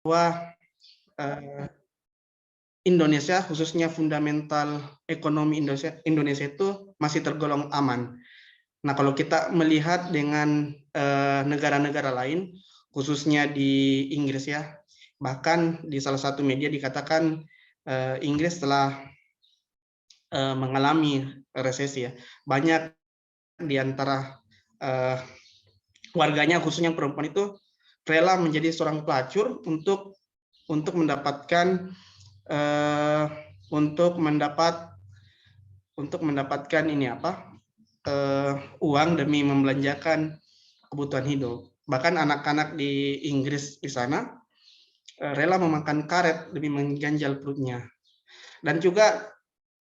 bahwa Indonesia, khususnya fundamental ekonomi Indonesia itu masih tergolong aman. Nah, kalau kita melihat dengan negara-negara lain, khususnya di Inggris ya, bahkan di salah satu media dikatakan Inggris telah mengalami resesi ya. Banyak di antara warganya, khususnya perempuan itu rela menjadi seorang pelacur untuk mendapatkan mendapatkan ini uang demi membelanjakan kebutuhan hidup. Bahkan anak-anak di Inggris di sana rela memakan karet demi mengganjal perutnya. Dan juga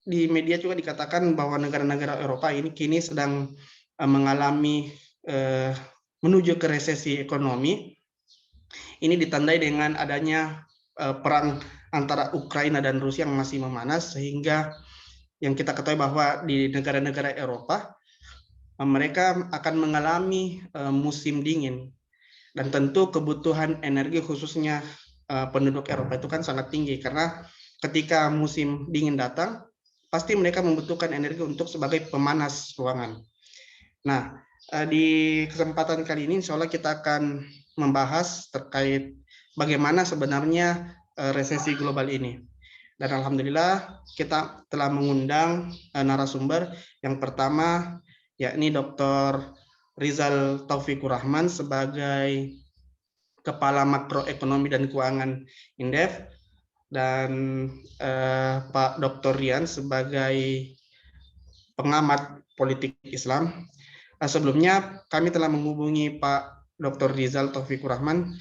di media juga dikatakan bahwa negara-negara Eropa ini kini sedang mengalami menuju ke resesi ekonomi. Ini ditandai dengan adanya perang antara Ukraina dan Rusia yang masih memanas, sehingga yang kita ketahui bahwa di negara-negara Eropa mereka akan mengalami musim dingin, dan tentu kebutuhan energi khususnya penduduk Eropa itu kan sangat tinggi, karena ketika musim dingin datang pasti mereka membutuhkan energi untuk sebagai pemanas ruangan. Nah, di kesempatan kali ini insya Allah kita akan membahas terkait bagaimana sebenarnya resesi global ini. Dan alhamdulillah kita telah mengundang narasumber yang pertama, yakni Dr. Rizal Taufikur Rahman sebagai Kepala Makroekonomi dan Keuangan Indef, dan Pak Dr. Rian sebagai pengamat politik Islam. Sebelumnya kami telah menghubungi Pak Dr. Rizal Taufikur Rahman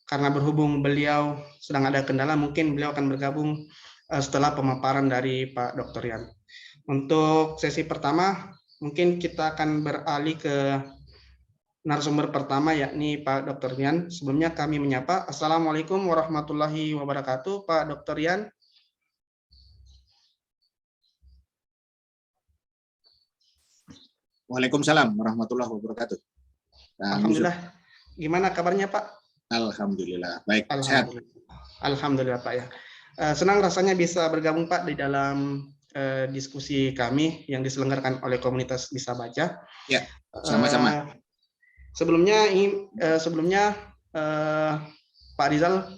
karena berhubung beliau sedang ada kendala, mungkin beliau akan bergabung setelah pemaparan dari Pak Dr. Rian. Untuk sesi pertama, mungkin kita akan beralih ke narasumber pertama, yakni Pak Dr. Rian. Sebelumnya kami menyapa. Assalamualaikum warahmatullahi wabarakatuh, Pak Dr. Rian. Waalaikumsalam warahmatullahi wabarakatuh. Alhamdulillah. Gimana kabarnya, Pak? Alhamdulillah, baik. Alhamdulillah. Sehat. Alhamdulillah, Pak ya. Senang rasanya bisa bergabung, Pak, di dalam diskusi kami yang diselenggarakan oleh komunitas Bisa Baca. Ya, sama-sama. Sebelumnya Pak Rizal,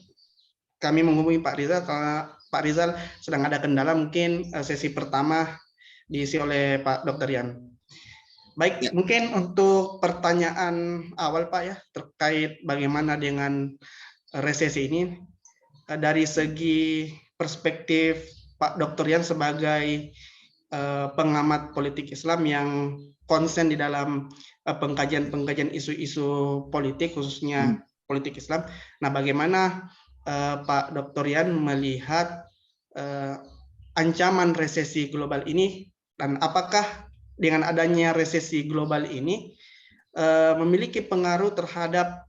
kami menghubungi Pak Rizal karena Pak Rizal sedang ada kendala, mungkin sesi pertama diisi oleh Pak Dr. Rian. Baik, ya. Mungkin untuk pertanyaan awal, Pak ya, terkait bagaimana dengan resesi ini, dari segi perspektif Pak Dr. Rian sebagai pengamat politik Islam yang konsen di dalam pengkajian isu-isu politik, khususnya politik Islam. Nah, bagaimana Pak Dr. Rian melihat ancaman resesi global ini, dan apakah dengan adanya resesi global ini memiliki pengaruh terhadap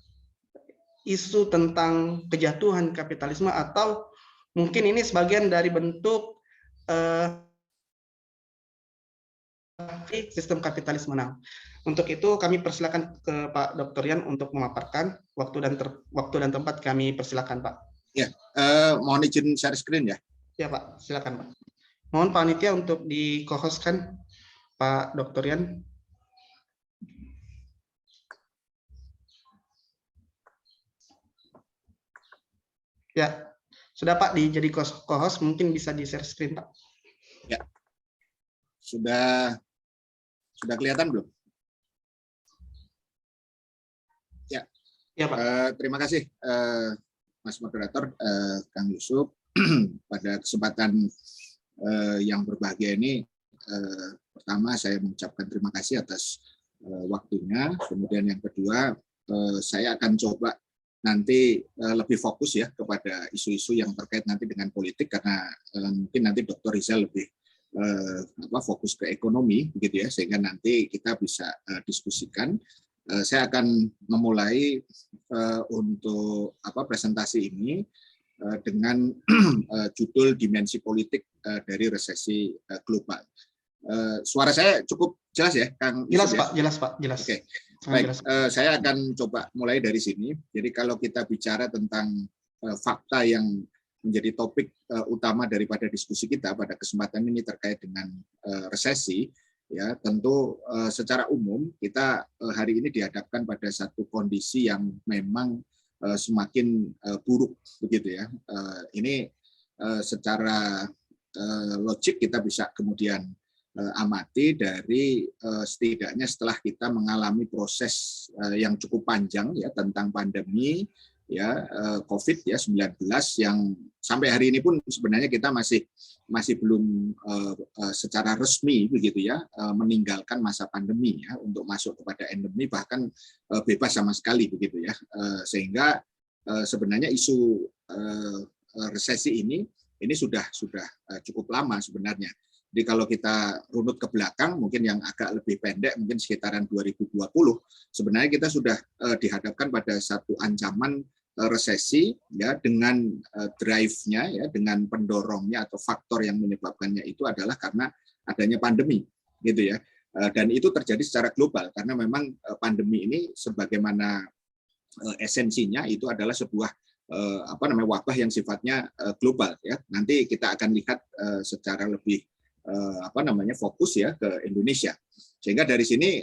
isu tentang kejatuhan kapitalisme, atau mungkin ini sebagian dari bentuk sistem kapitalisme. Nah, untuk itu kami persilakan ke Pak Dr. Rian untuk memaparkan. Waktu dan tempat kami persilakan, Pak. Ya, mohon izin share screen ya. Ya, Pak, silakan, Pak. Mohon panitia untuk di-co-hostkan Pak Dr. Rian. Ya, sudah Pak, jadi co-host, mungkin bisa di-share screen, Pak. Ya, sudah kelihatan belum? Ya, ya Pak. Terima kasih Mas Moderator, Kang Yusuf. Pada kesempatan yang berbahagia ini, pertama saya mengucapkan terima kasih atas waktunya. Kemudian yang kedua, saya akan coba nanti lebih fokus ya kepada isu-isu yang terkait nanti dengan politik, karena mungkin nanti Dr. Rizal lebih fokus ke ekonomi begitu ya, sehingga nanti kita bisa diskusikan. Saya akan memulai untuk presentasi ini dengan judul dimensi politik dari resesi global. Suara saya cukup jelas ya, Kang? Jelas Pak, jelas Pak, jelas. Oke. Baik, saya akan coba mulai dari sini. Jadi kalau kita bicara tentang fakta yang menjadi topik utama daripada diskusi kita pada kesempatan ini terkait dengan resesi, ya tentu secara umum kita hari ini dihadapkan pada satu kondisi yang memang semakin buruk begitu ya. Ini secara logik kita bisa kemudian amati dari setidaknya setelah kita mengalami proses yang cukup panjang ya tentang pandemi ya COVID ya 19 yang sampai hari ini pun sebenarnya kita masih belum secara resmi begitu ya meninggalkan masa pandemi ya untuk masuk kepada endemi bahkan bebas sama sekali begitu ya sehingga sebenarnya isu resesi ini sudah cukup lama sebenarnya. Jadi kalau kita runut ke belakang, mungkin yang agak lebih pendek, mungkin sekitaran 2020, sebenarnya kita sudah dihadapkan pada satu ancaman resesi, ya dengan drive-nya, ya dengan pendorongnya atau faktor yang menyebabkannya itu adalah karena adanya pandemi, gitu ya. Dan itu terjadi secara global karena memang pandemi ini sebagaimana esensinya itu adalah sebuah wabah yang sifatnya global, ya. Nanti kita akan lihat secara lebih fokus ya ke Indonesia. Sehingga dari sini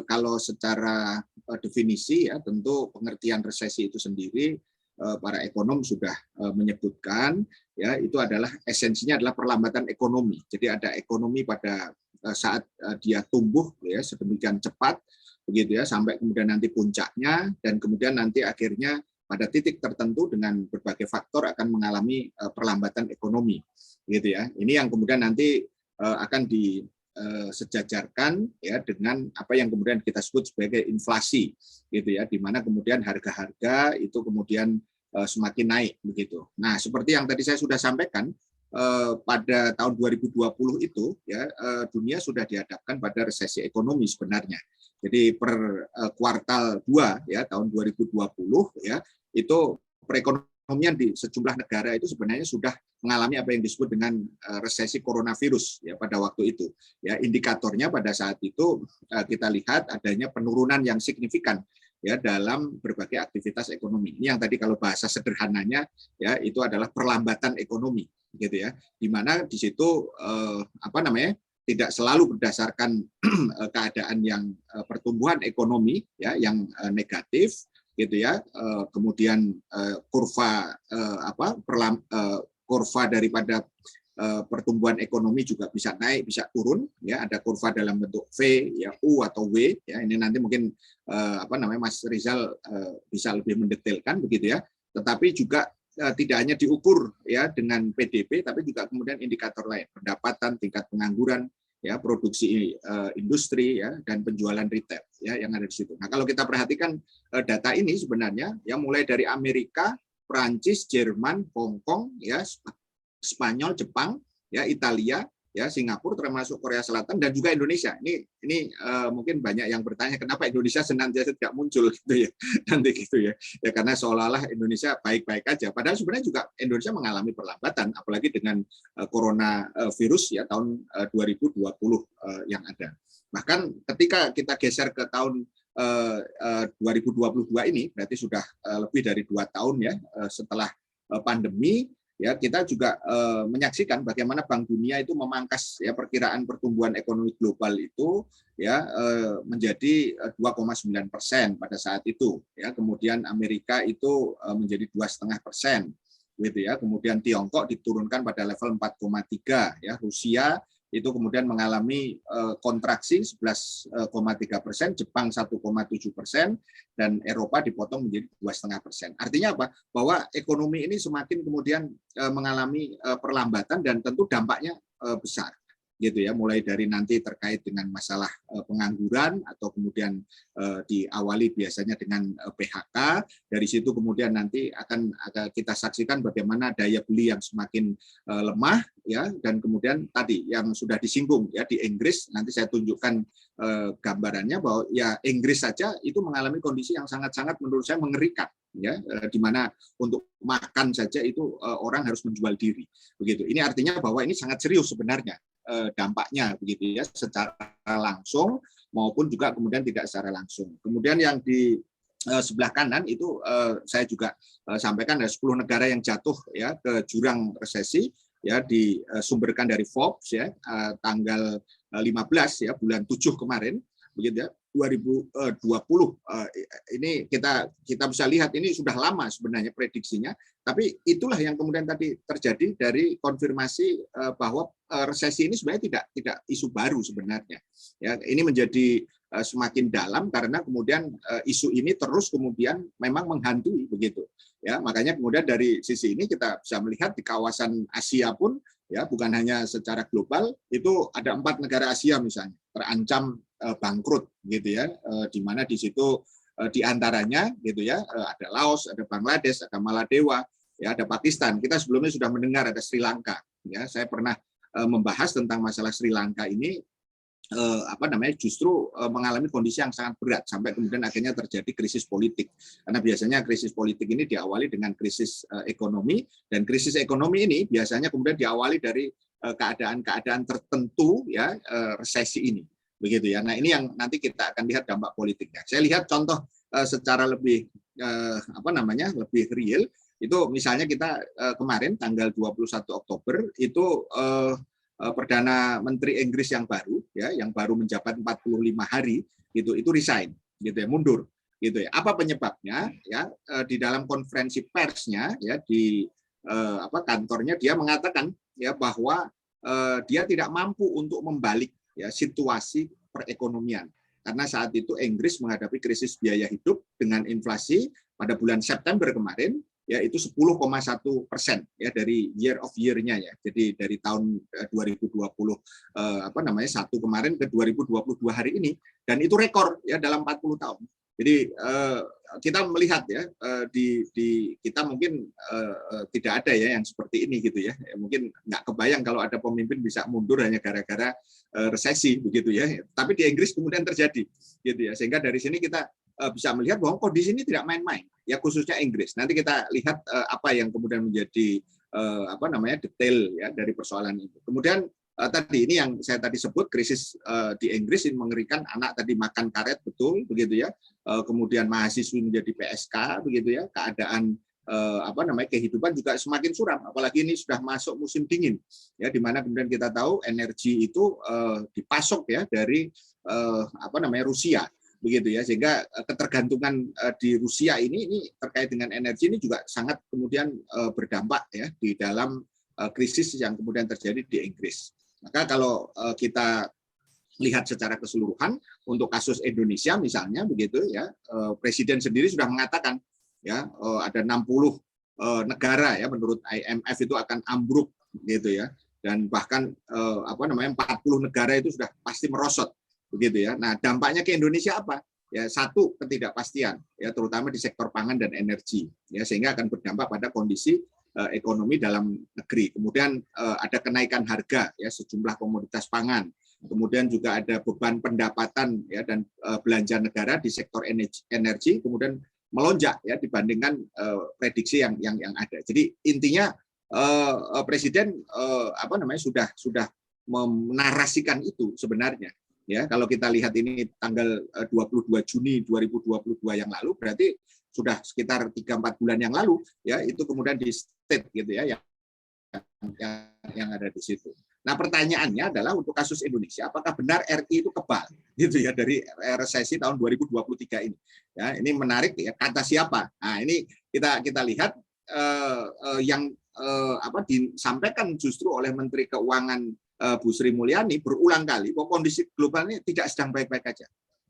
kalau secara definisi ya tentu pengertian resesi itu sendiri para ekonom sudah menyebutkan ya itu adalah esensinya adalah perlambatan ekonomi. Jadi ada ekonomi pada saat dia tumbuh ya sedemikian cepat begitu ya sampai kemudian nanti puncaknya dan kemudian nanti akhirnya pada titik tertentu dengan berbagai faktor akan mengalami perlambatan ekonomi gitu ya. Ini yang kemudian nanti akan disejajarkan ya dengan apa yang kemudian kita sebut sebagai inflasi gitu ya di mana kemudian harga-harga itu kemudian semakin naik begitu. Nah, seperti yang tadi saya sudah sampaikan pada tahun 2020 itu ya dunia sudah dihadapkan pada resesi ekonomi sebenarnya. Jadi per kuartal 2 ya tahun 2020 ya itu perekonomian di sejumlah negara itu sebenarnya sudah mengalami apa yang disebut dengan resesi coronavirus ya pada waktu itu. Ya indikatornya pada saat itu kita lihat adanya penurunan yang signifikan ya dalam berbagai aktivitas ekonomi. Ini yang tadi kalau bahasa sederhananya ya itu adalah perlambatan ekonomi gitu ya. Di mana di situ tidak selalu berdasarkan keadaan yang pertumbuhan ekonomi ya yang negatif gitu ya. Kemudian kurva kurva daripada pertumbuhan ekonomi juga bisa naik, bisa turun, ya ada kurva dalam bentuk V, ya U atau W, ya ini nanti mungkin Mas Rizal bisa lebih mendetailkan begitu ya. Tetapi juga tidak hanya diukur ya dengan PDB, tapi juga kemudian indikator lain, pendapatan, tingkat pengangguran, ya produksi industri, ya dan penjualan retail, ya yang ada di situ. Nah kalau kita perhatikan data ini sebenarnya, ya mulai dari Amerika, Prancis, Jerman, Hong Kong, ya Spanyol, Jepang, ya Italia, ya Singapura, termasuk Korea Selatan dan juga Indonesia. Ini mungkin banyak yang bertanya kenapa Indonesia senantiasa tidak muncul gitu ya nanti gitu ya. Ya karena seolah-olah Indonesia baik-baik aja. Padahal sebenarnya juga Indonesia mengalami perlambatan, apalagi dengan coronavirus ya tahun 2020 yang ada. Bahkan ketika kita geser ke tahun 2022 ini berarti sudah lebih dari 2 tahun ya setelah pandemi ya kita juga menyaksikan bagaimana Bank Dunia itu memangkas ya perkiraan pertumbuhan ekonomi global itu ya menjadi 2,9% pada saat itu ya kemudian Amerika itu menjadi 2,5% gitu ya kemudian Tiongkok diturunkan pada level 4,3 ya Rusia itu kemudian mengalami kontraksi 11,3%, Jepang 1,7%, dan Eropa dipotong menjadi 2,5%. Artinya apa? Bahwa ekonomi ini semakin kemudian mengalami perlambatan dan tentu dampaknya besar. Gitu ya, mulai dari nanti terkait dengan masalah pengangguran atau kemudian diawali biasanya dengan PHK, dari situ kemudian nanti akan kita saksikan bagaimana daya beli yang semakin lemah ya dan kemudian tadi yang sudah disinggung ya di Inggris nanti saya tunjukkan gambarannya bahwa ya Inggris saja itu mengalami kondisi yang sangat-sangat menurut saya mengerikan ya di mana untuk makan saja itu orang harus menjual diri begitu. Ini artinya bahwa ini sangat serius sebenarnya dampaknya begitu ya secara langsung maupun juga kemudian tidak secara langsung. Kemudian yang sebelah kanan itu saya juga sampaikan ada 10 negara yang jatuh ya ke jurang resesi ya, disumberkan dari Forbes ya, tanggal 15 ya, bulan 7 kemarin begitu ya, 2020. Ini kita bisa lihat ini sudah lama sebenarnya prediksinya, tapi itulah yang kemudian tadi terjadi dari konfirmasi bahwa resesi ini sebenarnya tidak isu baru sebenarnya ya. Ini menjadi semakin dalam karena kemudian isu ini terus kemudian memang menghantui begitu ya. Makanya kemudian dari sisi ini kita bisa melihat di kawasan Asia pun ya, bukan hanya secara global, itu ada 4 negara Asia misalnya terancam bangkrut gitu ya, di mana di situ di antaranya gitu ya, ada Laos, ada Bangladesh, ada Maladewa, ya, ada Pakistan. Kita sebelumnya sudah mendengar ada Sri Lanka ya. Saya pernah membahas tentang masalah Sri Lanka ini, justru mengalami kondisi yang sangat berat sampai kemudian akhirnya terjadi krisis politik. Karena biasanya krisis politik ini diawali dengan krisis ekonomi, dan krisis ekonomi ini biasanya kemudian diawali dari keadaan-keadaan tertentu ya, resesi ini. Begitu ya. Nah, ini yang nanti kita akan lihat dampak politiknya. Saya lihat contoh secara lebih lebih real itu, misalnya kita kemarin tanggal 21 Oktober itu Perdana Menteri Inggris yang baru ya, yang baru menjabat 45 hari itu resign gitu ya, mundur gitu ya. Apa penyebabnya ya? Di dalam konferensi persnya ya, di kantornya dia mengatakan ya bahwa dia tidak mampu untuk membalik ya situasi perekonomian, karena saat itu Inggris menghadapi krisis biaya hidup dengan inflasi pada bulan September kemarin ya itu 10,1% ya dari year of year-nya ya. Jadi dari tahun 2020 satu kemarin ke 2022 hari ini, dan itu rekor ya dalam 40 tahun. Jadi kita melihat ya di kita mungkin tidak ada ya yang seperti ini gitu ya. Mungkin nggak kebayang kalau ada pemimpin bisa mundur hanya gara-gara resesi begitu ya. Tapi di Inggris kemudian terjadi gitu ya. Sehingga dari sini kita bisa melihat bahwa kondisi ini tidak main-main ya, khususnya Inggris. Nanti kita lihat apa yang kemudian menjadi detail ya dari persoalan itu. Kemudian tadi ini yang saya tadi sebut krisis di Inggris ini mengerikan, anak tadi makan karet betul begitu ya. Kemudian mahasiswa menjadi PSK begitu ya. Keadaan kehidupan juga semakin suram, apalagi ini sudah masuk musim dingin ya, di mana kemudian kita tahu energi itu dipasok ya dari Rusia begitu ya, sehingga ketergantungan di Rusia ini terkait dengan energi ini juga sangat kemudian berdampak ya di dalam krisis yang kemudian terjadi di Inggris. Maka kalau kita lihat secara keseluruhan untuk kasus Indonesia misalnya begitu ya, Presiden sendiri sudah mengatakan ya ada 60 negara ya menurut IMF itu akan ambruk gitu ya, dan bahkan 40 negara itu sudah pasti merosot begitu ya. Nah, dampaknya ke Indonesia apa? Ya, satu, ketidakpastian ya, terutama di sektor pangan dan energi ya, sehingga akan berdampak pada kondisi ekonomi dalam negeri. Kemudian ada kenaikan harga ya sejumlah komoditas pangan. Kemudian juga ada beban pendapatan ya dan belanja negara di sektor energi kemudian melonjak ya dibandingkan prediksi yang ada. Jadi intinya Presiden sudah menarasikan itu sebenarnya. Ya, kalau kita lihat ini tanggal 22 Juni 2022 yang lalu, berarti sudah sekitar 3-4 bulan yang lalu ya, itu kemudian di state gitu ya yang ada di situ. Nah, pertanyaannya adalah untuk kasus Indonesia, apakah benar RI itu kebal gitu ya dari resesi tahun 2023 ini? Ya, ini menarik ya, kata siapa? Nah, ini kita lihat yang disampaikan justru oleh Menteri Keuangan Bu Sri Mulyani berulang kali bahwa kondisi global ini tidak sedang baik-baik aja,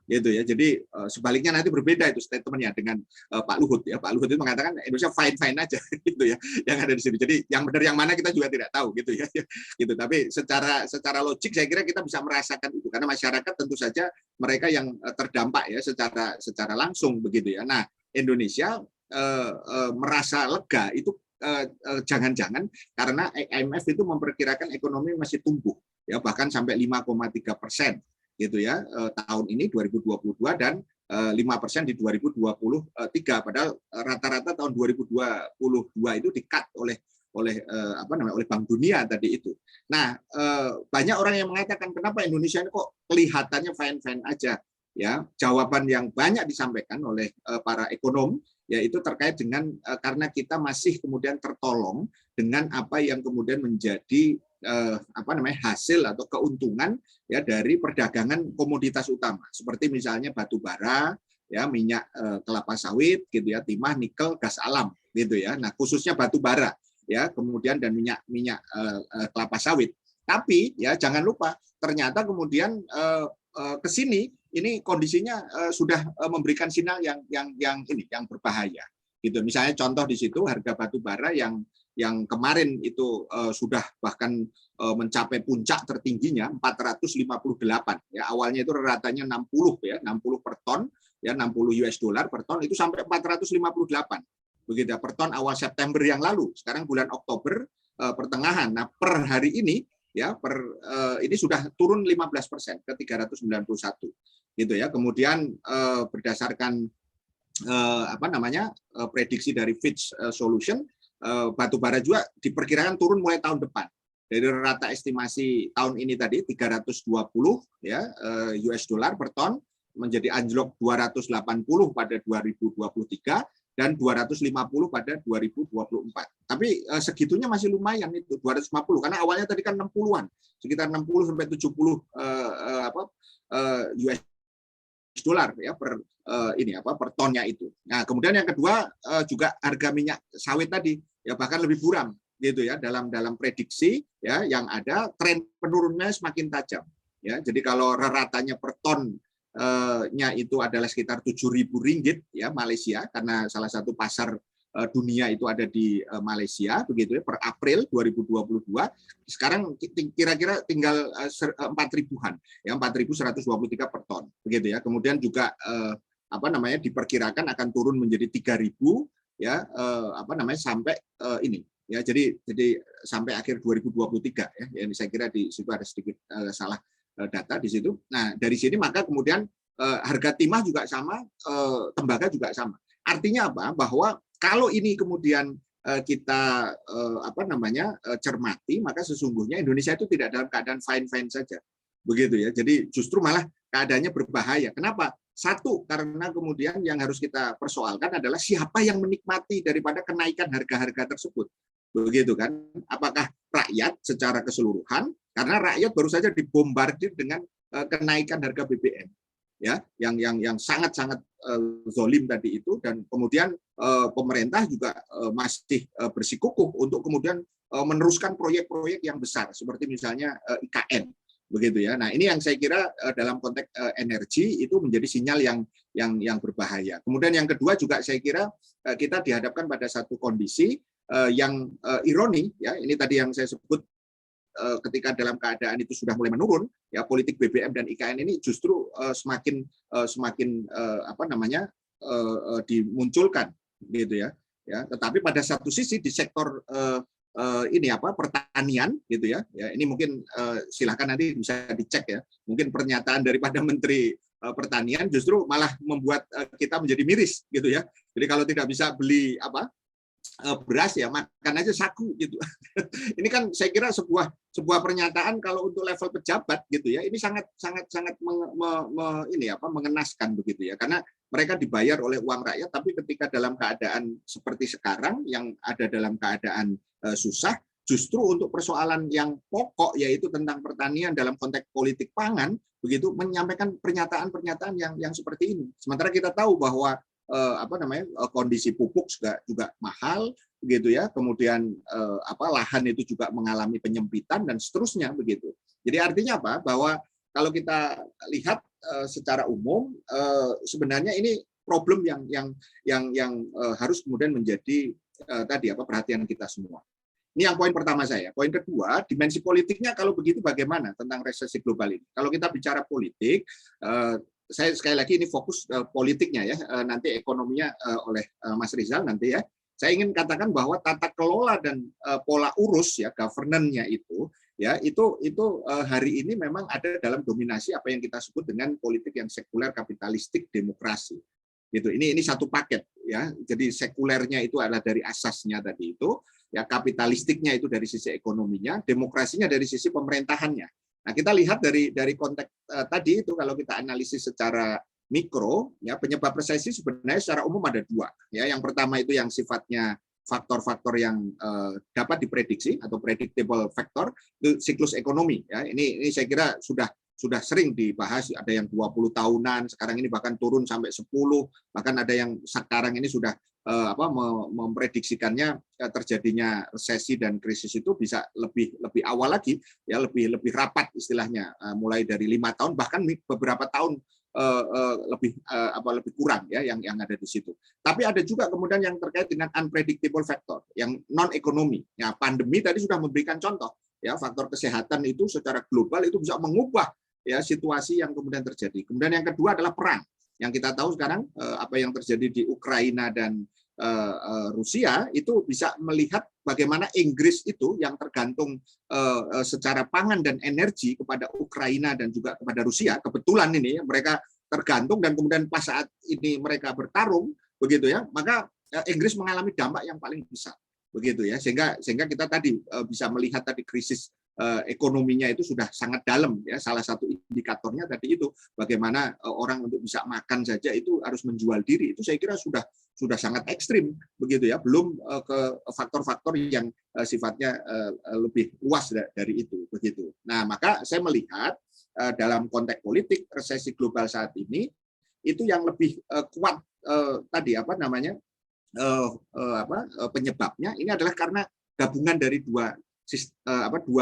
gitu ya. Jadi sebaliknya nanti berbeda itu statementnya dengan Pak Luhut ya. Pak Luhut itu mengatakan Indonesia fine aja, gitu ya. Yang ada di sini. Jadi yang benar yang mana kita juga tidak tahu, gitu ya. Gitu. Tapi secara logik saya kira kita bisa merasakan itu karena masyarakat tentu saja mereka yang terdampak ya secara langsung begitu ya. Nah, Indonesia merasa lega itu jangan-jangan karena IMF itu memperkirakan ekonomi masih tumbuh ya bahkan sampai 5,3% gitu ya tahun ini 2022 dan 5% di 2023, padahal rata-rata tahun 2022 itu di-cut oleh Bank Dunia tadi itu. Nah, banyak orang yang mengatakan kenapa Indonesia ini kok kelihatannya fine-fine aja ya jawaban yang banyak disampaikan oleh para ekonom yaitu terkait dengan karena kita masih kemudian tertolong dengan apa yang kemudian menjadi hasil atau keuntungan ya dari perdagangan komoditas utama seperti misalnya batu bara, ya minyak kelapa sawit gitu ya, timah, nikel, gas alam gitu ya. Nah, khususnya batu bara ya, kemudian dan minyak kelapa sawit. Tapi ya jangan lupa ternyata kemudian ke sini ini kondisinya sudah memberikan sinyal yang berbahaya gitu. Misalnya contoh di situ harga batu bara yang kemarin itu sudah bahkan mencapai puncak tertingginya 458 ya, awalnya itu ratanya 60 ya, 60 per ton ya, 60 US dollar per ton, itu sampai 458 begitu ya, per ton awal September yang lalu. Sekarang bulan Oktober pertengahan. Nah, per hari ini ya ini sudah turun 15% ke 391 gitu ya. Kemudian berdasarkan prediksi dari Fitch Solution, batu bara juga diperkirakan turun mulai tahun depan. Dari rata estimasi tahun ini tadi 320 ya US dollar per ton menjadi anjlok 280 pada 2023 dan 250 pada 2024. Tapi segitunya masih lumayan itu 250 karena awalnya tadi kan 60-an, sekitar 60 sampai 70 US dolar ya per per tonnya itu. Nah, kemudian yang kedua juga harga minyak sawit tadi ya bahkan lebih buram gitu ya, dalam prediksi ya yang ada tren penurunannya semakin tajam ya. Jadi kalau ratanya per tonnya itu adalah sekitar 7.000 ringgit ya Malaysia, karena salah satu pasar dunia itu ada di Malaysia begitu ya, per April 2022 sekarang kira-kira tinggal 4.000-an ya, 4.123 per ton begitu ya. Kemudian juga diperkirakan akan turun menjadi 3.000 ya sampai ini ya, jadi sampai akhir 2023 ya. Yang saya kira di situ ada sedikit salah data di situ. Nah, dari sini maka kemudian harga timah juga sama, tembaga juga sama. Artinya apa? Bahwa kalau ini kemudian kita cermati, maka sesungguhnya Indonesia itu tidak dalam keadaan fine-fine saja. Begitu ya. Jadi justru malah keadaannya berbahaya. Kenapa? Satu, karena kemudian yang harus kita persoalkan adalah siapa yang menikmati daripada kenaikan harga-harga tersebut. Begitu kan? Apakah rakyat secara keseluruhan? Karena rakyat baru saja dibombardir dengan kenaikan harga BBM. Ya, yang sangat-sangat zolim tadi itu, dan kemudian pemerintah juga masih bersikukuh untuk kemudian meneruskan proyek-proyek yang besar seperti misalnya IKN begitu ya. Nah, ini yang saya kira dalam konteks energi itu menjadi sinyal yang berbahaya. Kemudian yang kedua juga saya kira kita dihadapkan pada satu kondisi yang ironi ya. Ini tadi yang saya sebut ketika dalam keadaan itu sudah mulai menurun ya, politik BBM dan IKN ini justru semakin dimunculkan gitu ya. Tetapi pada satu sisi di sektor pertanian gitu ya. Ini mungkin silakan nanti bisa dicek ya. Mungkin pernyataan daripada Menteri Pertanian justru malah membuat kita menjadi miris gitu ya. Jadi kalau tidak bisa beli beras ya makan aja sagu gitu. Ini kan saya kira sebuah pernyataan kalau untuk level pejabat gitu ya, ini sangat mengenaskan begitu ya, karena mereka dibayar oleh uang rakyat, tapi ketika dalam keadaan seperti sekarang yang ada dalam keadaan susah, justru untuk persoalan yang pokok yaitu tentang pertanian dalam konteks politik pangan begitu menyampaikan pernyataan yang seperti ini. Sementara kita tahu bahwa kondisi pupuk juga mahal begitu ya, kemudian lahan itu juga mengalami penyempitan dan seterusnya begitu. Jadi artinya apa? Bahwa kalau kita lihat secara umum sebenarnya ini problem yang harus kemudian menjadi perhatian kita semua. Ini yang poin pertama saya. Poin kedua, dimensi politiknya kalau begitu bagaimana tentang resesi global ini? Kalau kita bicara politik, saya sekali lagi ini fokus politiknya ya, nanti ekonominya oleh Mas Rizal nanti ya. Saya ingin katakan bahwa tata kelola dan pola urus ya, governance-nya itu ya, itu hari ini memang ada dalam dominasi apa yang kita sebut dengan politik yang sekuler, kapitalistik, demokrasi. Gitu. Ini satu paket ya. Jadi sekulernya itu adalah dari asasnya tadi itu, ya kapitalistiknya itu dari sisi ekonominya, demokrasinya dari sisi pemerintahannya. Nah, kita lihat dari konteks tadi itu, kalau kita analisis secara mikro, ya, penyebab resesi sebenarnya secara umum ada dua. Ya, yang pertama itu yang sifatnya faktor-faktor yang dapat diprediksi atau predictable factor, itu siklus ekonomi. Ya, ini saya kira sudah sering dibahas, ada yang 20 tahunan, sekarang ini bahkan turun sampai 10, bahkan ada yang sekarang ini sudah memprediksikannya terjadinya resesi dan krisis itu bisa lebih awal lagi, ya, lebih rapat istilahnya, mulai dari 5 tahun, bahkan beberapa tahun lebih kurang, ya, yang ada di situ. Tapi ada juga kemudian yang terkait dengan unpredictable factor, yang non ekonomi. Ya, pandemi tadi sudah memberikan contoh, ya, faktor kesehatan itu secara global itu bisa mengubah, ya, situasi yang kemudian terjadi. Kemudian yang kedua adalah perang. Yang kita tahu sekarang apa yang terjadi di Ukraina dan Rusia itu bisa melihat bagaimana Inggris itu yang tergantung secara pangan dan energi kepada Ukraina dan juga kepada Rusia. Kebetulan ini mereka tergantung, dan kemudian pas saat ini mereka bertarung, begitu ya, maka Inggris mengalami dampak yang paling besar, begitu ya, sehingga kita tadi bisa melihat tadi krisis ekonominya itu sudah sangat dalam, ya. Salah satu indikatornya tadi itu bagaimana orang untuk bisa makan saja itu harus menjual diri, itu saya kira sudah sangat ekstrim, begitu ya, belum ke faktor-faktor yang sifatnya lebih luas dari itu, begitu. Nah, maka saya melihat dalam konteks politik resesi global saat ini itu yang lebih kuat tadi penyebabnya ini adalah karena gabungan dari dua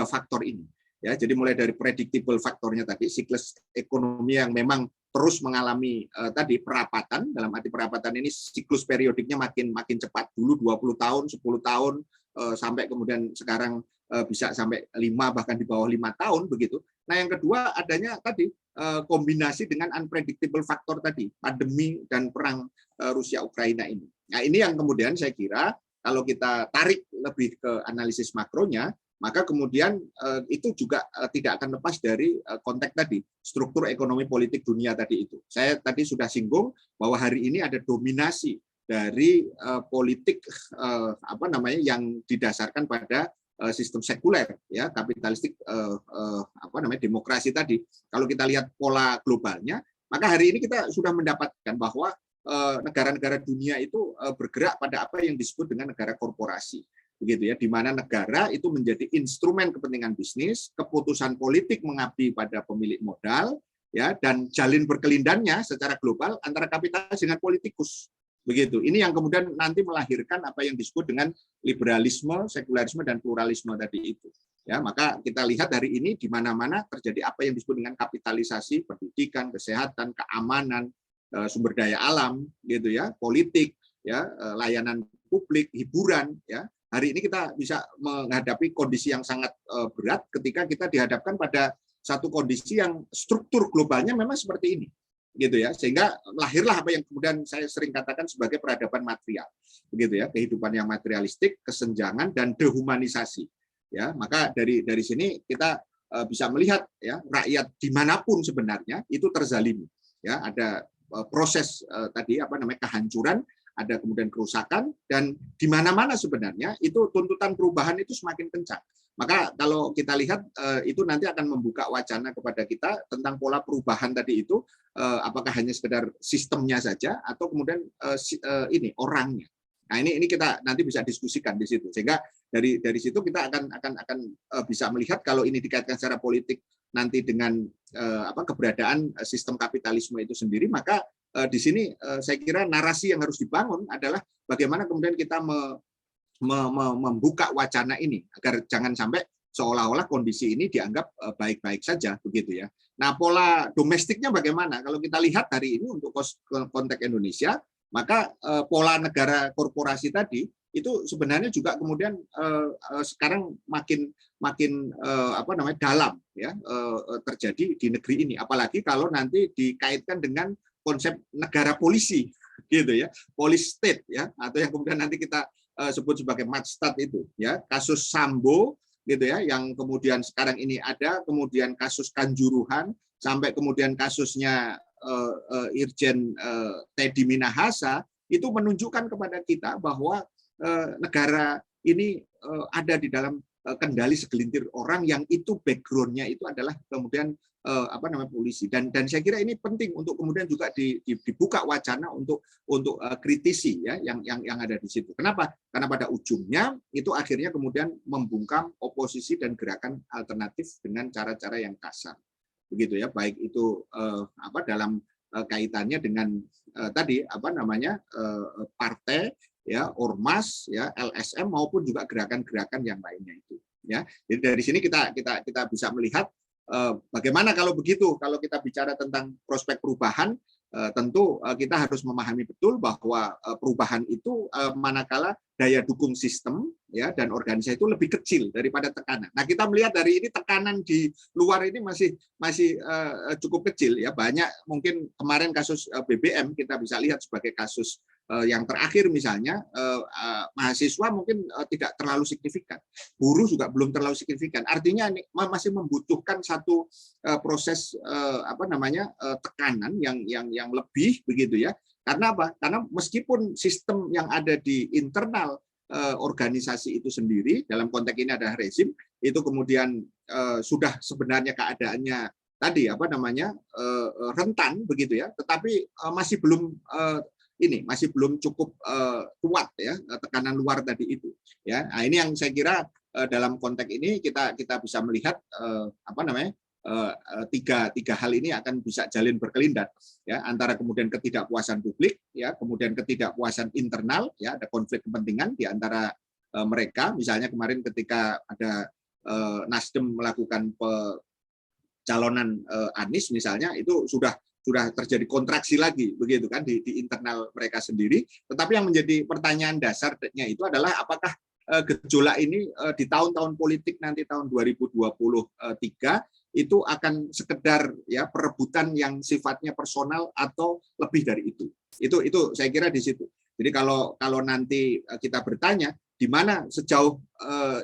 faktor ini, ya. Jadi mulai dari predictable faktornya tadi, siklus ekonomi yang memang terus mengalami tadi perapatan, dalam arti perapatan ini siklus periodiknya makin cepat, dulu 20 tahun, 10 tahun, sampai kemudian sekarang bisa sampai 5, bahkan di bawah 5 tahun, begitu. Nah, yang kedua adanya tadi kombinasi dengan unpredictable faktor tadi, pandemi dan perang Rusia Ukraina ini. Nah, ini yang kemudian saya kira kalau kita tarik lebih ke analisis makronya, maka kemudian itu juga tidak akan lepas dari konteks tadi, struktur ekonomi politik dunia tadi itu. Saya tadi sudah singgung bahwa hari ini ada dominasi dari politik yang didasarkan pada sistem sekuler, ya, kapitalistik, demokrasi tadi. Kalau kita lihat pola globalnya, maka hari ini kita sudah mendapatkan bahwa negara-negara dunia itu bergerak pada apa yang disebut dengan negara korporasi, begitu ya, di mana negara itu menjadi instrumen kepentingan bisnis, keputusan politik mengabdi pada pemilik modal, ya, dan jalin berkelindannya secara global antara kapitalis dengan politikus, begitu. Ini yang kemudian nanti melahirkan apa yang disebut dengan liberalisme, sekularisme, dan pluralisme tadi itu. Ya, maka kita lihat hari ini di mana-mana terjadi apa yang disebut dengan kapitalisasi, pendidikan, kesehatan, keamanan, sumber daya alam, gitu ya, politik, ya, layanan publik, hiburan, ya. Hari ini kita bisa menghadapi kondisi yang sangat berat ketika kita dihadapkan pada satu kondisi yang struktur globalnya memang seperti ini, gitu ya, sehingga lahirlah apa yang kemudian saya sering katakan sebagai peradaban material, begitu ya, kehidupan yang materialistik, kesenjangan, dan dehumanisasi, ya. Maka dari sini kita bisa melihat, ya, rakyat dimanapun sebenarnya itu terzalimi, ya, ada proses tadi kehancuran, ada kemudian kerusakan, dan di mana-mana sebenarnya itu tuntutan perubahan itu semakin kencang. Maka kalau kita lihat itu nanti akan membuka wacana kepada kita tentang pola perubahan tadi itu, apakah hanya sekedar sistemnya saja atau kemudian ini orangnya. Nah, ini kita nanti bisa diskusikan di situ, sehingga dari situ kita akan bisa melihat kalau ini dikaitkan secara politik nanti dengan keberadaan sistem kapitalisme itu sendiri, maka di sini saya kira narasi yang harus dibangun adalah bagaimana kemudian kita membuka wacana ini agar jangan sampai seolah-olah kondisi ini dianggap baik-baik saja, begitu ya. Nah, pola domestiknya bagaimana? Kalau kita lihat hari ini untuk konteks Indonesia, maka pola negara korporasi tadi itu sebenarnya juga kemudian sekarang makin dalam, ya, terjadi di negeri ini, apalagi kalau nanti dikaitkan dengan konsep negara polisi, gitu ya, police state, ya, atau yang kemudian nanti kita sebut sebagai matstat itu, ya, kasus Sambo, gitu ya, yang kemudian sekarang ini ada, kemudian kasus Kanjuruhan, sampai kemudian kasusnya Irjen Teddy Minahasa, itu menunjukkan kepada kita bahwa negara ini ada di dalam kendali segelintir orang yang itu background-nya itu adalah kemudian polisi. Dan saya kira ini penting untuk kemudian juga dibuka wacana untuk kritisi ya yang ada di situ. Kenapa? Karena pada ujungnya itu akhirnya kemudian membungkam oposisi dan gerakan alternatif dengan cara-cara yang kasar. Begitu ya, baik itu dalam kaitannya dengan partai ya, ormas ya, LSM maupun juga gerakan-gerakan yang lainnya itu ya. Jadi dari sini kita bisa melihat bagaimana kalau begitu, kalau kita bicara tentang prospek perubahan, tentu kita harus memahami betul bahwa perubahan itu manakala daya dukung sistem ya dan organisasi itu lebih kecil daripada tekanan. Nah, kita melihat dari ini tekanan di luar ini masih cukup kecil ya. Banyak mungkin kemarin kasus BBM kita bisa lihat sebagai kasus yang terakhir misalnya, mahasiswa mungkin tidak terlalu signifikan, buruh juga belum terlalu signifikan. Artinya masih membutuhkan satu proses tekanan yang lebih begitu ya. Karena apa? Karena meskipun sistem yang ada di internal organisasi itu sendiri, dalam konteks ini adalah rezim, itu kemudian sudah sebenarnya keadaannya tadi rentan begitu ya, tetapi masih belum cukup kuat ya tekanan luar tadi itu ya. Nah, ini yang saya kira dalam konteks ini kita bisa melihat tiga hal ini akan bisa jalin berkelindan ya, antara kemudian ketidakpuasan publik ya, kemudian ketidakpuasan internal ya, ada konflik kepentingan di antara mereka. Misalnya kemarin ketika ada Nasdem melakukan pencalonan Anies misalnya, itu sudah terjadi kontraksi lagi begitu kan di internal mereka sendiri. Tetapi yang menjadi pertanyaan dasarnya itu adalah apakah gejolak ini di tahun-tahun politik nanti tahun 2023 itu akan sekedar ya perebutan yang sifatnya personal atau lebih dari itu. Itu saya kira di situ. Jadi kalau nanti kita bertanya di mana sejauh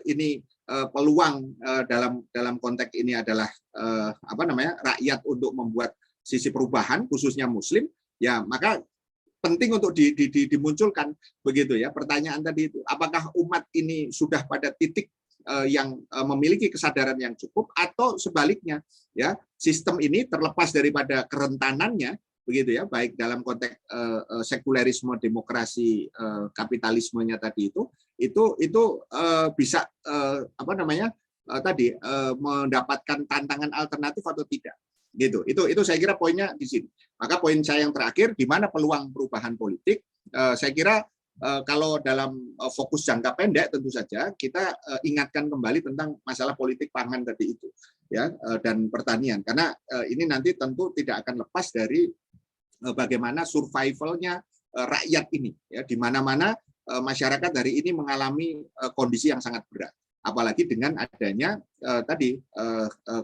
ini peluang dalam konteks ini adalah rakyat untuk membuat sisi perubahan khususnya Muslim, ya maka penting untuk dimunculkan begitu ya pertanyaan tadi itu, apakah umat ini sudah pada titik yang memiliki kesadaran yang cukup atau sebaliknya ya sistem ini terlepas daripada kerentanannya begitu ya, baik dalam konteks sekulerisme, demokrasi, kapitalismenya tadi itu bisa mendapatkan tantangan alternatif atau tidak. Gitu. Itu saya kira poinnya di sini. Maka poin saya yang terakhir, di mana peluang perubahan politik, saya kira kalau dalam fokus jangka pendek tentu saja kita ingatkan kembali tentang masalah politik pangan tadi itu ya, dan pertanian, karena ini nanti tentu tidak akan lepas dari bagaimana survivalnya rakyat ini ya, di mana-mana masyarakat hari ini mengalami kondisi yang sangat berat. Apalagi dengan adanya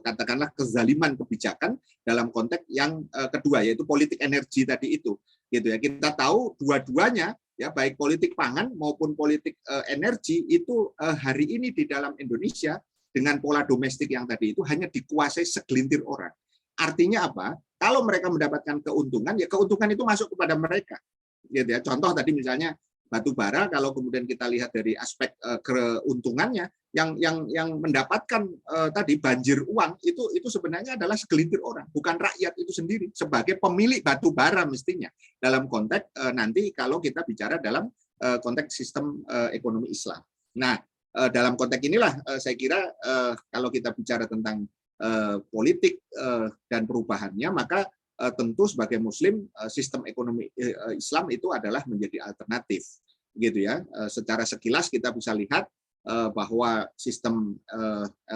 katakanlah kezaliman kebijakan dalam konteks yang kedua, yaitu politik energi tadi itu gitu ya. Kita tahu dua-duanya ya, baik politik pangan maupun politik energi itu hari ini di dalam Indonesia dengan pola domestik yang tadi itu hanya dikuasai segelintir orang. Artinya apa? Kalau mereka mendapatkan keuntungan, ya keuntungan itu masuk kepada mereka gitu ya. Contoh tadi misalnya batu bara, kalau kemudian kita lihat dari aspek keuntungannya, yang mendapatkan tadi banjir uang itu sebenarnya adalah segelintir orang, bukan rakyat itu sendiri sebagai pemilik batu bara mestinya dalam konteks nanti kalau kita bicara dalam konteks sistem ekonomi Islam. Nah, dalam konteks inilah saya kira kalau kita bicara tentang politik dan perubahannya, maka tentu sebagai Muslim sistem ekonomi Islam itu adalah menjadi alternatif, gitu ya. Secara sekilas kita bisa lihat bahwa sistem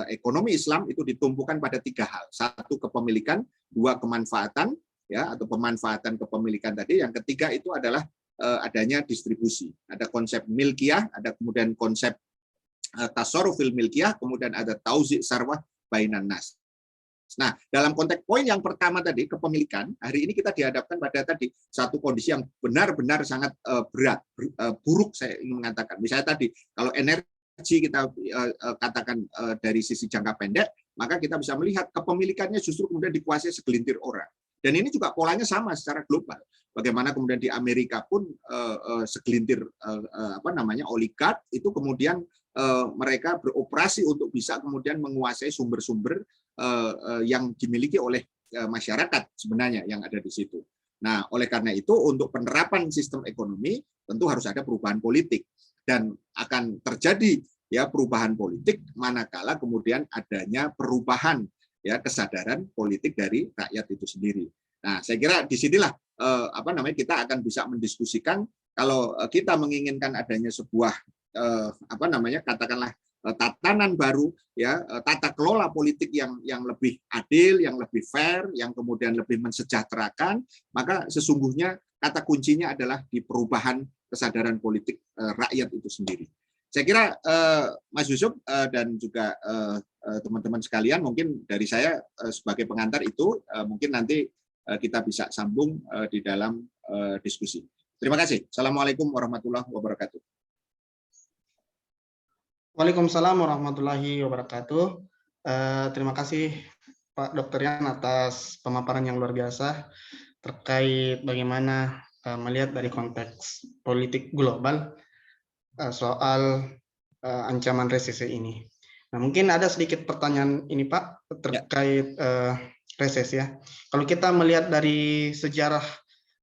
ekonomi Islam itu ditumpukan pada tiga hal: satu kepemilikan, dua kemanfaatan, ya atau pemanfaatan kepemilikan tadi. Yang ketiga itu adalah adanya distribusi. Ada konsep milkiyah, ada kemudian konsep tasarrufil milkiyah, kemudian ada tauzi' sarwah bainan nas. Nah, dalam konteks poin yang pertama tadi, kepemilikan, hari ini kita dihadapkan pada tadi satu kondisi yang benar-benar sangat berat, buruk saya ingin mengatakan. Misalnya tadi, kalau energi kita katakan dari sisi jangka pendek, maka kita bisa melihat kepemilikannya justru kemudian dikuasai segelintir orang. Dan ini juga polanya sama secara global. Bagaimana kemudian di Amerika pun segelintir oligark itu kemudian mereka beroperasi untuk bisa kemudian menguasai sumber-sumber yang dimiliki oleh masyarakat sebenarnya yang ada di situ. Nah, oleh karena itu untuk penerapan sistem ekonomi tentu harus ada perubahan politik, dan akan terjadi ya perubahan politik manakala kemudian adanya perubahan ya kesadaran politik dari rakyat itu sendiri. Nah, saya kira disinilah kita akan bisa mendiskusikan kalau kita menginginkan adanya sebuah katakanlah tatanan baru ya, tata kelola politik yang lebih adil, yang lebih fair, yang kemudian lebih mensejahterakan, maka sesungguhnya kata kuncinya adalah di perubahan kesadaran politik rakyat itu sendiri. Saya kira Mas Yusuf dan juga teman-teman sekalian, mungkin dari saya sebagai pengantar itu mungkin nanti kita bisa sambung di dalam diskusi. Terima kasih. Assalamualaikum warahmatullahi wabarakatuh. Waalaikumsalam warahmatullahi wabarakatuh. Terima kasih Pak Dr. Yan atas pemaparan yang luar biasa terkait bagaimana melihat dari konteks politik global soal ancaman resesi ini. Nah, mungkin ada sedikit pertanyaan ini Pak terkait resesi ya. Kalau kita melihat dari sejarah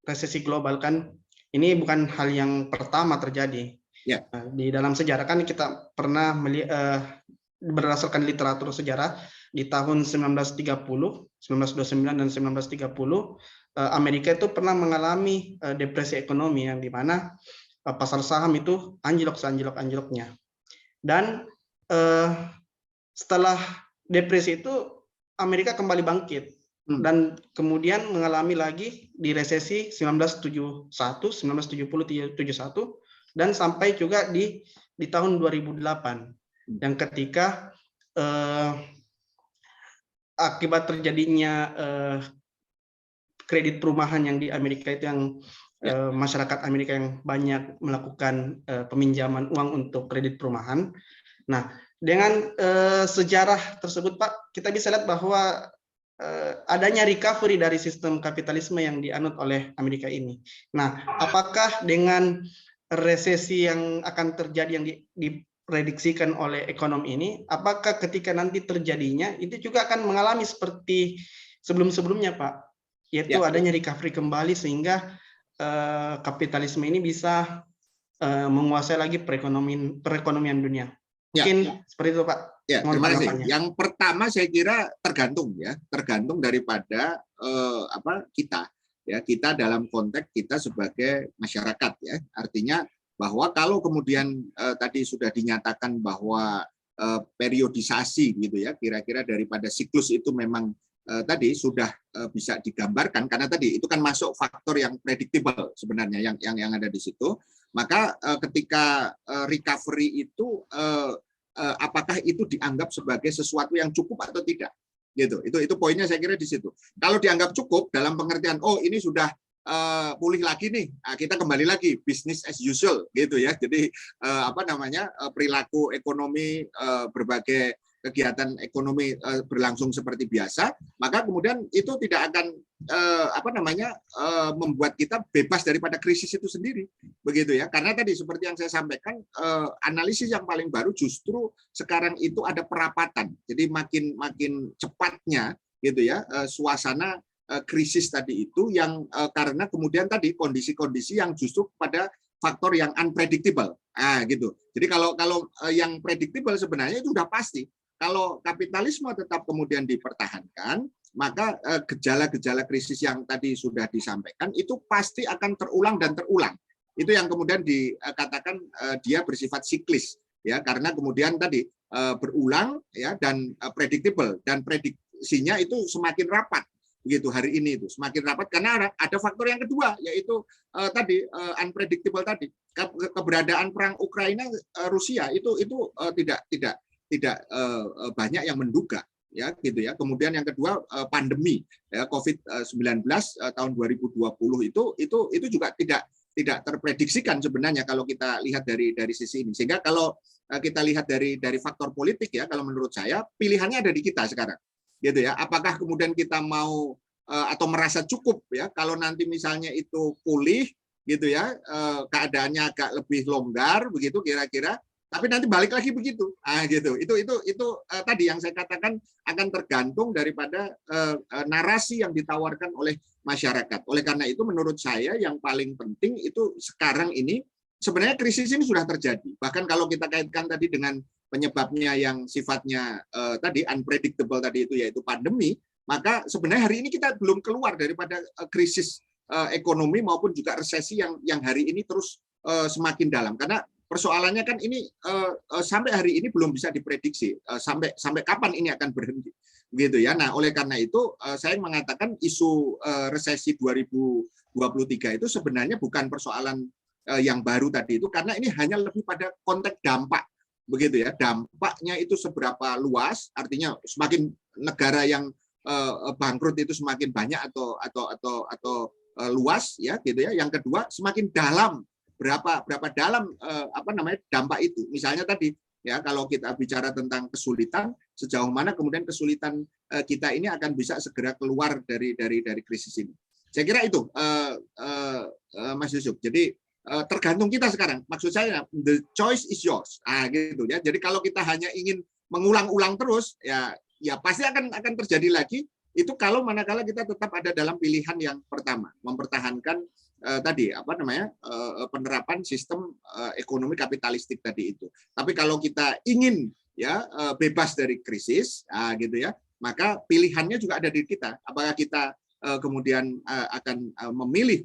resesi global kan ini bukan hal yang pertama terjadi. Ya. Di dalam sejarah kan kita pernah melihat berdasarkan literatur sejarah di tahun 1930, 1929 dan 1930 Amerika itu pernah mengalami depresi ekonomi yang di mana pasar saham itu anjlok seanjlok-anjloknya. Dan setelah depresi itu Amerika kembali bangkit dan kemudian mengalami lagi di resesi 1971, 1970-71 dan sampai juga di tahun 2008 yang ketika akibat terjadinya kredit perumahan yang di Amerika itu yang masyarakat Amerika yang banyak melakukan peminjaman uang untuk kredit perumahan. Nah, dengan sejarah tersebut Pak, kita bisa lihat bahwa adanya recovery dari sistem kapitalisme yang dianut oleh Amerika ini. Nah, apakah dengan resesi yang akan terjadi yang diprediksikan oleh ekonom ini, apakah ketika nanti terjadinya itu juga akan mengalami seperti sebelum-sebelumnya Pak, yaitu adanya recovery kembali sehingga kapitalisme ini bisa menguasai lagi perekonomian dunia. Mungkin seperti itu Pak. Ya, terima kasih. Yang pertama saya kira tergantung daripada kita. Ya, kita dalam konteks kita sebagai masyarakat ya. Artinya bahwa kalau kemudian tadi sudah dinyatakan bahwa periodisasi gitu ya, kira-kira daripada siklus itu memang tadi sudah bisa digambarkan karena tadi itu kan masuk faktor yang predictable sebenarnya yang ada di situ. Maka ketika recovery itu apakah itu dianggap sebagai sesuatu yang cukup atau tidak? Gitu. Itu poinnya saya kira di situ. Kalau dianggap cukup dalam pengertian ini sudah pulih lagi nih, kita kembali lagi business as usual gitu ya. Jadi perilaku ekonomi berbagai kegiatan ekonomi berlangsung seperti biasa, maka kemudian itu tidak akan membuat kita bebas daripada krisis itu sendiri, begitu ya. Karena tadi seperti yang saya sampaikan, analisis yang paling baru justru sekarang itu ada perapatan. Jadi makin cepatnya gitu ya suasana krisis tadi itu yang karena kemudian tadi kondisi-kondisi yang justru pada faktor yang unpredictable. Gitu. Jadi kalau yang predictable sebenarnya itu sudah pasti. Kalau kapitalisme tetap kemudian dipertahankan, maka gejala-gejala krisis yang tadi sudah disampaikan itu pasti akan terulang dan terulang. Itu yang kemudian dikatakan dia bersifat siklis, ya, karena kemudian tadi berulang, ya, dan predictable, dan prediksinya itu semakin rapat, begitu hari ini itu semakin rapat karena ada faktor yang kedua, yaitu tadi unpredictable tadi, keberadaan perang Ukraina Rusia itu tidak banyak yang menduga, ya gitu ya. Kemudian yang kedua pandemi ya, COVID-19 tahun 2020 itu juga tidak terprediksikan sebenarnya kalau kita lihat dari sisi ini. Sehingga kalau kita lihat dari faktor politik ya, kalau menurut saya pilihannya ada di kita sekarang. Gitu ya. Apakah kemudian kita mau atau merasa cukup ya kalau nanti misalnya itu pulih gitu ya, keadaannya agak lebih longgar begitu kira-kira, tapi nanti balik lagi begitu. Gitu. Itu tadi yang saya katakan akan tergantung daripada narasi yang ditawarkan oleh masyarakat. Oleh karena itu menurut saya yang paling penting itu sekarang ini sebenarnya krisis ini sudah terjadi. Bahkan kalau kita kaitkan tadi dengan penyebabnya yang sifatnya tadi unpredictable tadi itu yaitu pandemi, maka sebenarnya hari ini kita belum keluar daripada krisis ekonomi maupun juga resesi yang hari ini terus semakin dalam. Karena persoalannya kan ini sampai hari ini belum bisa diprediksi sampai kapan ini akan berhenti, begitu ya. Nah, oleh karena itu saya mengatakan isu resesi 2023 itu sebenarnya bukan persoalan yang baru tadi itu, karena ini hanya lebih pada konteks dampak, begitu ya. Dampaknya itu seberapa luas, artinya semakin negara yang bangkrut itu semakin banyak atau luas, ya, gitu ya. Yang kedua, semakin dalam. Berapa dalam dampak itu. Misalnya tadi ya, kalau kita bicara tentang kesulitan, sejauh mana kemudian kesulitan kita ini akan bisa segera keluar dari krisis ini. Saya kira itu Mas Yusuf. Jadi tergantung kita sekarang. Maksud saya the choice is yours. Gitu ya. Jadi kalau kita hanya ingin mengulang-ulang terus ya pasti akan terjadi lagi. Itu kalau manakala kita tetap ada dalam pilihan yang pertama, mempertahankan penerapan sistem ekonomi kapitalistik tadi itu. Tapi kalau kita ingin ya bebas dari krisis, gitu ya, maka pilihannya juga ada di kita. Apakah kita kemudian akan memilih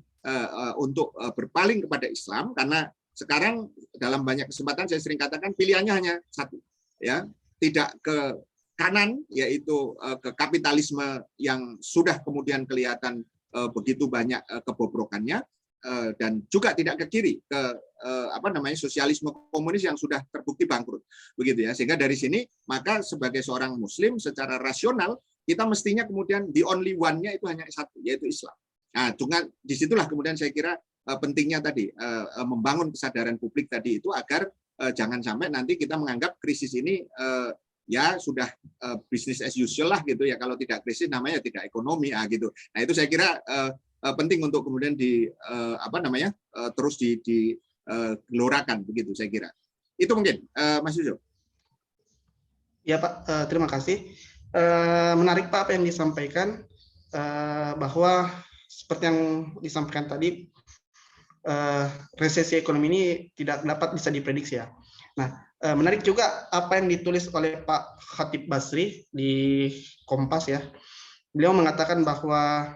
untuk berpaling kepada Islam, karena sekarang dalam banyak kesempatan saya sering katakan pilihannya hanya satu, ya, tidak ke kanan, yaitu ke kapitalisme yang sudah kemudian kelihatan begitu banyak kebobrokannya, dan juga tidak ke kiri, ke sosialisme komunis yang sudah terbukti bangkrut, begitu ya. Sehingga dari sini maka sebagai seorang Muslim secara rasional kita mestinya kemudian the only one-nya itu hanya satu, yaitu Islam. Nah, disitulah kemudian saya kira pentingnya tadi membangun kesadaran publik tadi itu agar jangan sampai nanti kita menganggap krisis ini ya sudah business as usual lah, gitu ya. Kalau tidak krisis namanya tidak ekonomi, gitu. Nah, itu saya kira penting untuk kemudian terus digelorakan, begitu saya kira. Itu mungkin Mas Yusuf. Ya Pak, terima kasih. Menarik Pak apa yang disampaikan, bahwa seperti yang disampaikan tadi, resesi ekonomi ini tidak dapat bisa diprediksi ya. Nah, menarik juga apa yang ditulis oleh Pak Khatib Basri di Kompas ya. Beliau mengatakan bahwa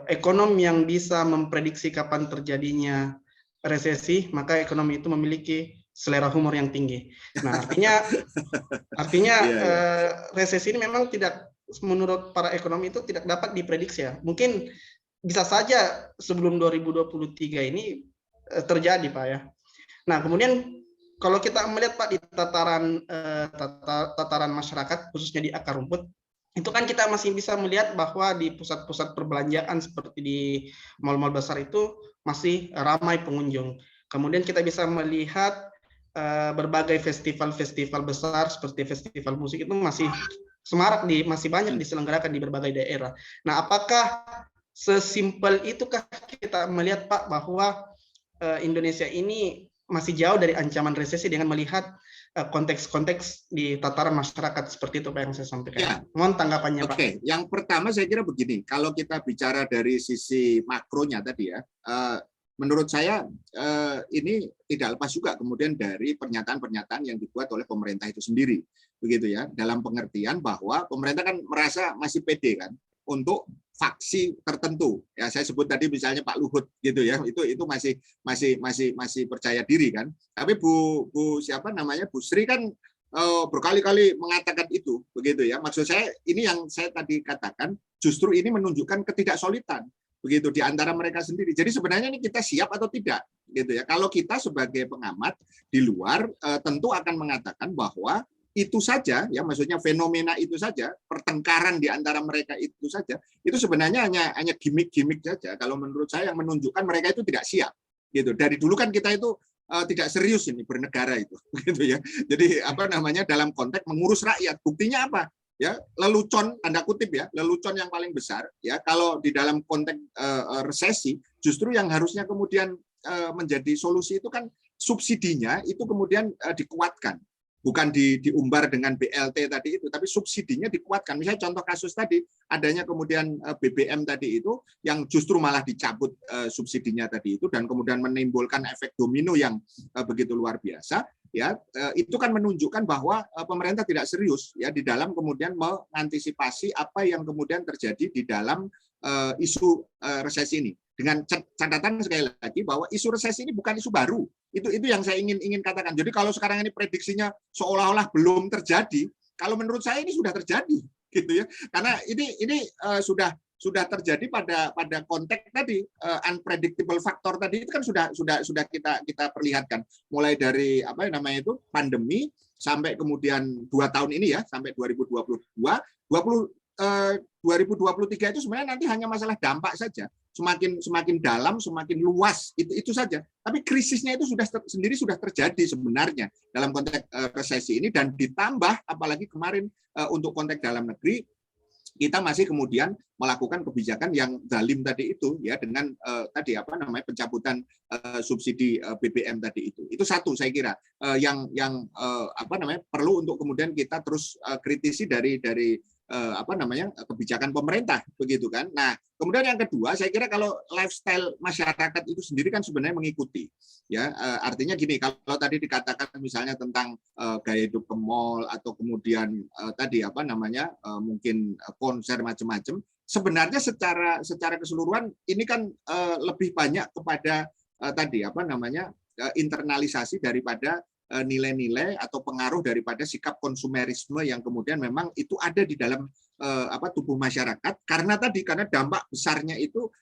ekonom yang bisa memprediksi kapan terjadinya resesi, maka ekonomi itu memiliki selera humor yang tinggi. Nah, artinya resesi ini memang tidak, menurut para ekonomi itu tidak dapat diprediksi ya. Mungkin bisa saja sebelum 2023 ini terjadi Pak ya. Nah, kemudian kalau kita melihat Pak di tataran masyarakat, khususnya di akar rumput, itu kan kita masih bisa melihat bahwa di pusat-pusat perbelanjaan seperti di mal-mal besar itu masih ramai pengunjung. Kemudian kita bisa melihat berbagai festival-festival besar seperti festival musik itu masih semarak, masih banyak diselenggarakan di berbagai daerah. Nah, apakah sesimpel itukah kita melihat Pak bahwa Indonesia ini masih jauh dari ancaman resesi dengan melihat konteks-konteks di tataran masyarakat seperti itu Pak yang saya sampaikan. Ya. Mohon tanggapannya Pak. Oke, yang pertama saya kira begini, kalau kita bicara dari sisi makronya tadi ya, menurut saya ini tidak lepas juga kemudian dari pernyataan-pernyataan yang dibuat oleh pemerintah itu sendiri, begitu ya, dalam pengertian bahwa pemerintah kan merasa masih pede kan untuk faksi tertentu, ya saya sebut tadi misalnya Pak Luhut gitu ya, itu masih percaya diri kan. Tapi Bu Sri kan berkali-kali mengatakan itu, begitu ya. Maksud saya ini yang saya tadi katakan, justru ini menunjukkan ketidaksolidan begitu di antara mereka sendiri. Jadi sebenarnya ini kita siap atau tidak, gitu ya. Kalau kita sebagai pengamat di luar tentu akan mengatakan bahwa itu saja, ya maksudnya fenomena itu saja, pertengkaran di antara mereka itu saja, itu sebenarnya hanya gimmick-gimmick saja. Kalau menurut saya yang menunjukkan mereka itu tidak siap, gitu. Dari dulu kan kita itu tidak serius ini bernegara itu, gitu ya. Jadi dalam konteks mengurus rakyat. Buktinya apa? Ya, lelucon tanda kutip ya, lelucon yang paling besar ya. Kalau di dalam konteks resesi, justru yang harusnya kemudian menjadi solusi itu kan subsidinya itu kemudian dikuatkan. Bukan diumbar dengan BLT tadi itu, tapi subsidinya dikuatkan. Misalnya contoh kasus tadi, adanya kemudian BBM tadi itu, yang justru malah dicabut subsidinya tadi itu, dan kemudian menimbulkan efek domino yang begitu luar biasa, ya itu kan menunjukkan bahwa pemerintah tidak serius ya di dalam kemudian mengantisipasi apa yang kemudian terjadi di dalam isu resesi ini. Dengan catatan sekali lagi bahwa isu resesi ini bukan isu baru. Itu yang saya ingin katakan. Jadi kalau sekarang ini prediksinya seolah-olah belum terjadi, kalau menurut saya ini sudah terjadi, gitu ya. Karena ini sudah terjadi pada konteks tadi unpredictable factor tadi itu kan sudah kita perlihatkan mulai dari apa namanya itu pandemi sampai kemudian 2 tahun ini ya sampai 2022 2023 itu sebenarnya nanti hanya masalah dampak saja, semakin dalam, semakin luas itu saja. Tapi krisisnya itu sudah terjadi sebenarnya dalam konteks resesi ini, dan ditambah apalagi kemarin untuk konteks dalam negeri kita masih kemudian melakukan kebijakan yang zalim tadi itu ya dengan tadi apa namanya pencabutan subsidi BBM tadi itu. Itu satu saya kira yang apa namanya perlu untuk kemudian kita terus kritisi dari apa namanya kebijakan pemerintah begitu kan. Nah, kemudian yang kedua saya kira kalau lifestyle masyarakat itu sendiri kan sebenarnya mengikuti ya artinya gini, kalau tadi dikatakan misalnya tentang gaya hidup ke mall atau kemudian tadi apa namanya mungkin konser macam-macam, sebenarnya secara keseluruhan ini kan lebih banyak kepada tadi apa namanya internalisasi daripada nilai-nilai atau pengaruh daripada sikap konsumerisme yang kemudian memang itu ada di dalam tubuh masyarakat karena dampak besarnya itu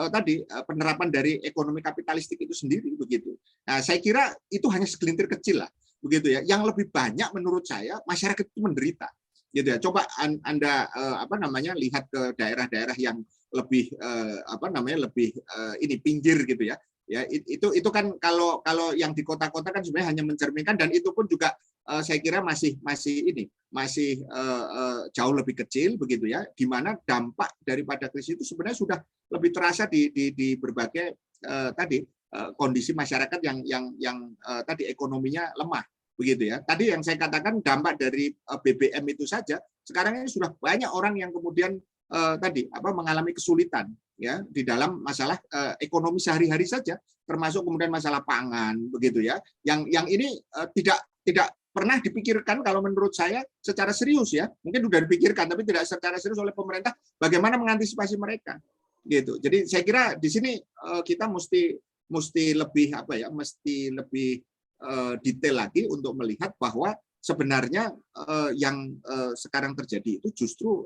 tadi penerapan dari ekonomi kapitalistik itu sendiri begitu. Nah, saya kira itu hanya segelintir kecil lah begitu ya. Yang lebih banyak menurut saya masyarakat itu menderita. Gitu ya. Coba Anda apa namanya lihat ke daerah-daerah yang lebih apa namanya lebih ini pinggir gitu ya. Ya itu kan kalau yang di kota-kota kan sebenarnya hanya mencerminkan, dan itu pun juga saya kira masih jauh lebih kecil begitu ya, di mana dampak daripada krisis itu sebenarnya sudah lebih terasa di berbagai tadi kondisi masyarakat yang tadi ekonominya lemah begitu ya. Tadi yang saya katakan dampak dari BBM itu saja sekarang ini sudah banyak orang yang kemudian tadi apa mengalami kesulitan ya di dalam masalah ekonomi sehari-hari saja, termasuk kemudian masalah pangan begitu ya, yang ini tidak pernah dipikirkan kalau menurut saya secara serius ya, mungkin sudah dipikirkan tapi tidak secara serius oleh pemerintah bagaimana mengantisipasi mereka gitu. Jadi saya kira di sini kita mesti lebih apa ya, mesti lebih detail lagi untuk melihat bahwa sebenarnya yang sekarang terjadi itu justru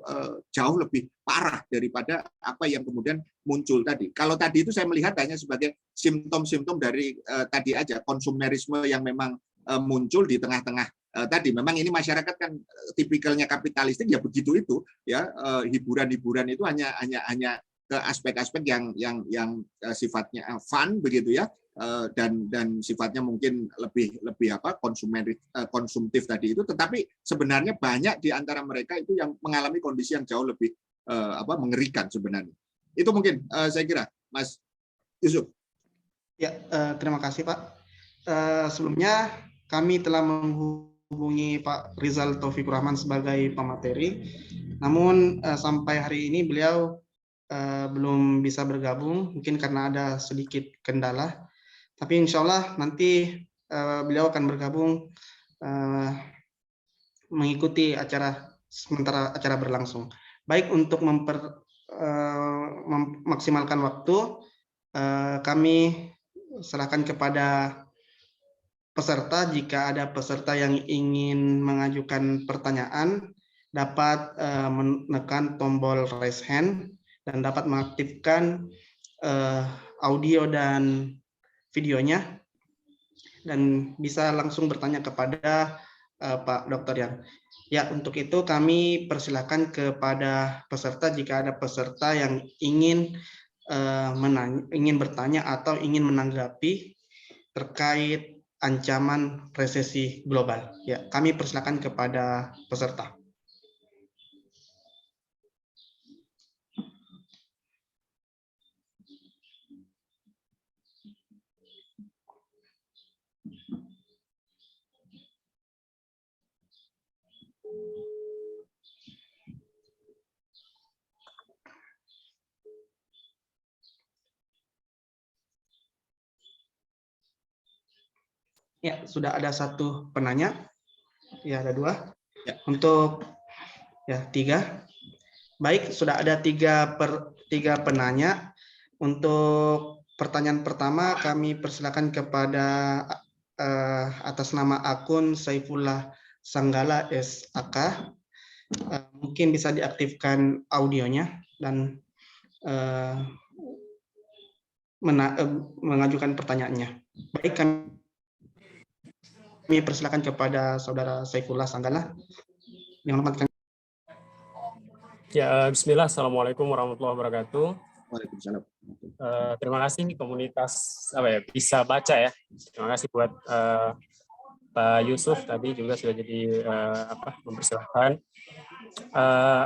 jauh lebih parah daripada apa yang kemudian muncul tadi. Kalau tadi itu saya melihat hanya sebagai simptom-simptom dari tadi aja konsumerisme yang memang muncul di tengah-tengah tadi. Memang ini masyarakat kan tipikalnya kapitalistik ya begitu itu ya, hiburan-hiburan itu hanya ke aspek-aspek yang sifatnya fun begitu ya. Dan sifatnya mungkin lebih apa konsumtif tadi itu, tetapi sebenarnya banyak di antara mereka itu yang mengalami kondisi yang jauh lebih mengerikan sebenarnya. Itu mungkin saya kira Mas Yusuf. Ya, terima kasih Pak. Sebelumnya kami telah menghubungi Pak Rizal Taufikur Rahman sebagai pemateri, namun sampai hari ini beliau belum bisa bergabung, mungkin karena ada sedikit kendala. Tapi insya Allah nanti beliau akan bergabung mengikuti acara sementara acara berlangsung. Baik, untuk memaksimalkan waktu, kami serahkan kepada peserta. Jika ada peserta yang ingin mengajukan pertanyaan, dapat menekan tombol raise hand dan dapat mengaktifkan audio dan videonya, dan bisa langsung bertanya kepada Pak Dr. Yan. Ya, untuk itu kami persilakan kepada peserta jika ada peserta yang ingin bertanya atau ingin menanggapi terkait ancaman resesi global. Ya, kami persilakan kepada peserta. Ya, sudah ada satu penanya. Ya, ada dua. Ya. Untuk ya 3. Baik, sudah ada tiga penanya. Untuk pertanyaan pertama kami persilakan kepada atas nama akun Saifullah Sanggala SAK. Mungkin bisa diaktifkan audionya dan mengajukan pertanyaannya. Baik, kami persilakan kepada Saudara Saifullah Sanggala. Yang hormat kami. Ya, bismillah. Assalamualaikum warahmatullahi wabarakatuh. Waalaikumsalam. Terima kasih komunitas bisa baca ya. Terima kasih buat Pak Yusuf tadi juga sudah jadi mempersilahkan.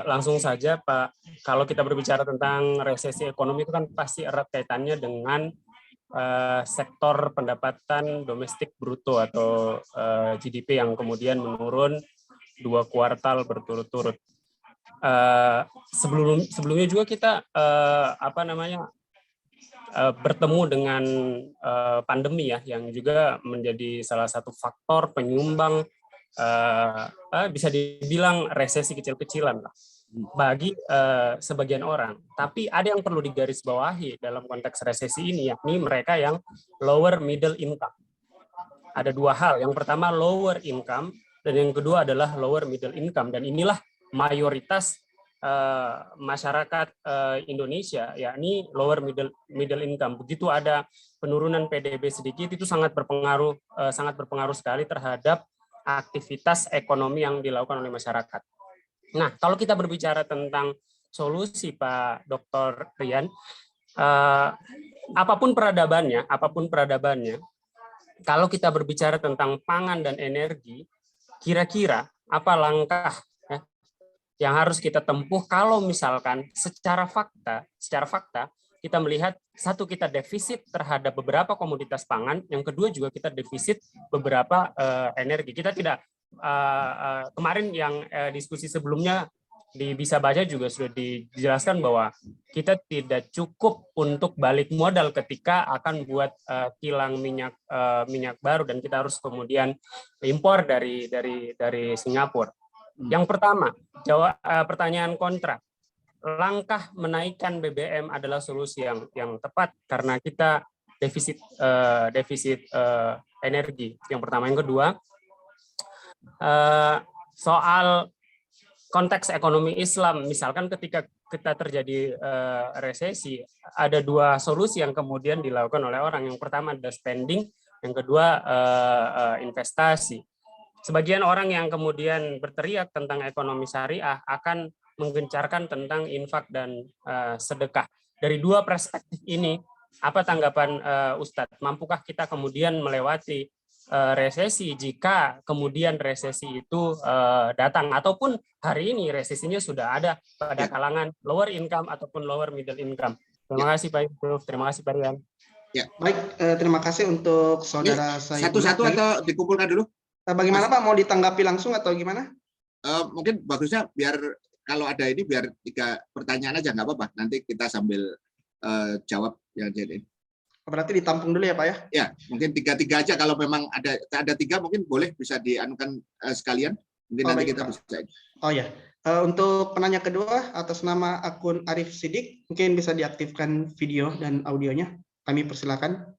Langsung saja Pak, kalau kita berbicara tentang resesi ekonomi itu kan pasti erat kaitannya dengan sektor pendapatan domestik bruto atau GDP yang kemudian menurun 2 kuartal berturut-turut. Sebelumnya juga kita bertemu dengan pandemi ya, yang juga menjadi salah satu faktor penyumbang bisa dibilang resesi kecil-kecilan lah bagi sebagian orang. Tapi ada yang perlu digarisbawahi dalam konteks resesi ini, yakni mereka yang lower middle income. Ada 2 hal. Yang pertama lower income dan yang kedua adalah lower middle income, dan inilah mayoritas masyarakat Indonesia, yakni lower middle income. Begitu ada penurunan PDB sedikit, itu sangat berpengaruh sekali terhadap aktivitas ekonomi yang dilakukan oleh masyarakat. Nah, kalau kita berbicara tentang solusi, Pak Dr. Rian, apapun peradabannya, kalau kita berbicara tentang pangan dan energi, kira-kira apa langkah yang harus kita tempuh kalau misalkan secara fakta kita melihat, satu, kita defisit terhadap beberapa komoditas pangan, yang kedua juga kita defisit beberapa energi. Kita tidak kemarin yang diskusi sebelumnya di Bisa Baca juga sudah dijelaskan bahwa kita tidak cukup untuk balik modal ketika akan buat kilang minyak baru, dan kita harus kemudian impor dari Singapura. Yang pertama, pertanyaan kontra. Langkah menaikkan BBM adalah solusi yang tepat karena kita defisit energi. Yang pertama. Yang kedua, soal konteks ekonomi Islam, misalkan ketika kita terjadi resesi, ada 2 solusi yang kemudian dilakukan oleh orang. Yang pertama adalah spending, yang kedua investasi. Sebagian orang yang kemudian berteriak tentang ekonomi syariah akan menggencarkan tentang infak dan sedekah. Dari 2 perspektif ini, apa tanggapan Ustadz? Mampukah kita kemudian melewati resesi jika kemudian resesi itu datang, ataupun hari ini resesinya sudah ada pada kalangan lower income ataupun lower middle income? Terima kasih Pak Yusuf, terima kasih Pak Rian. Ya. Baik, terima kasih untuk saudara saya. Satu-satu atau dikumpulkan dulu? Bagaimana Pak, mau ditanggapi langsung atau gimana? Mungkin bagusnya biar kalau ada ini biar 3 pertanyaan aja, nggak apa-apa. Nanti kita sambil jawab yang jadi. Berarti ditampung dulu ya Pak ya? Ya, mungkin 3 aja. Kalau memang ada 3 mungkin boleh bisa dianukan sekalian. Mungkin nanti baik, kita bisa. Oh ya, untuk penanya kedua atas nama akun Arif Sidik, mungkin bisa diaktifkan video dan audionya. Kami persilakan.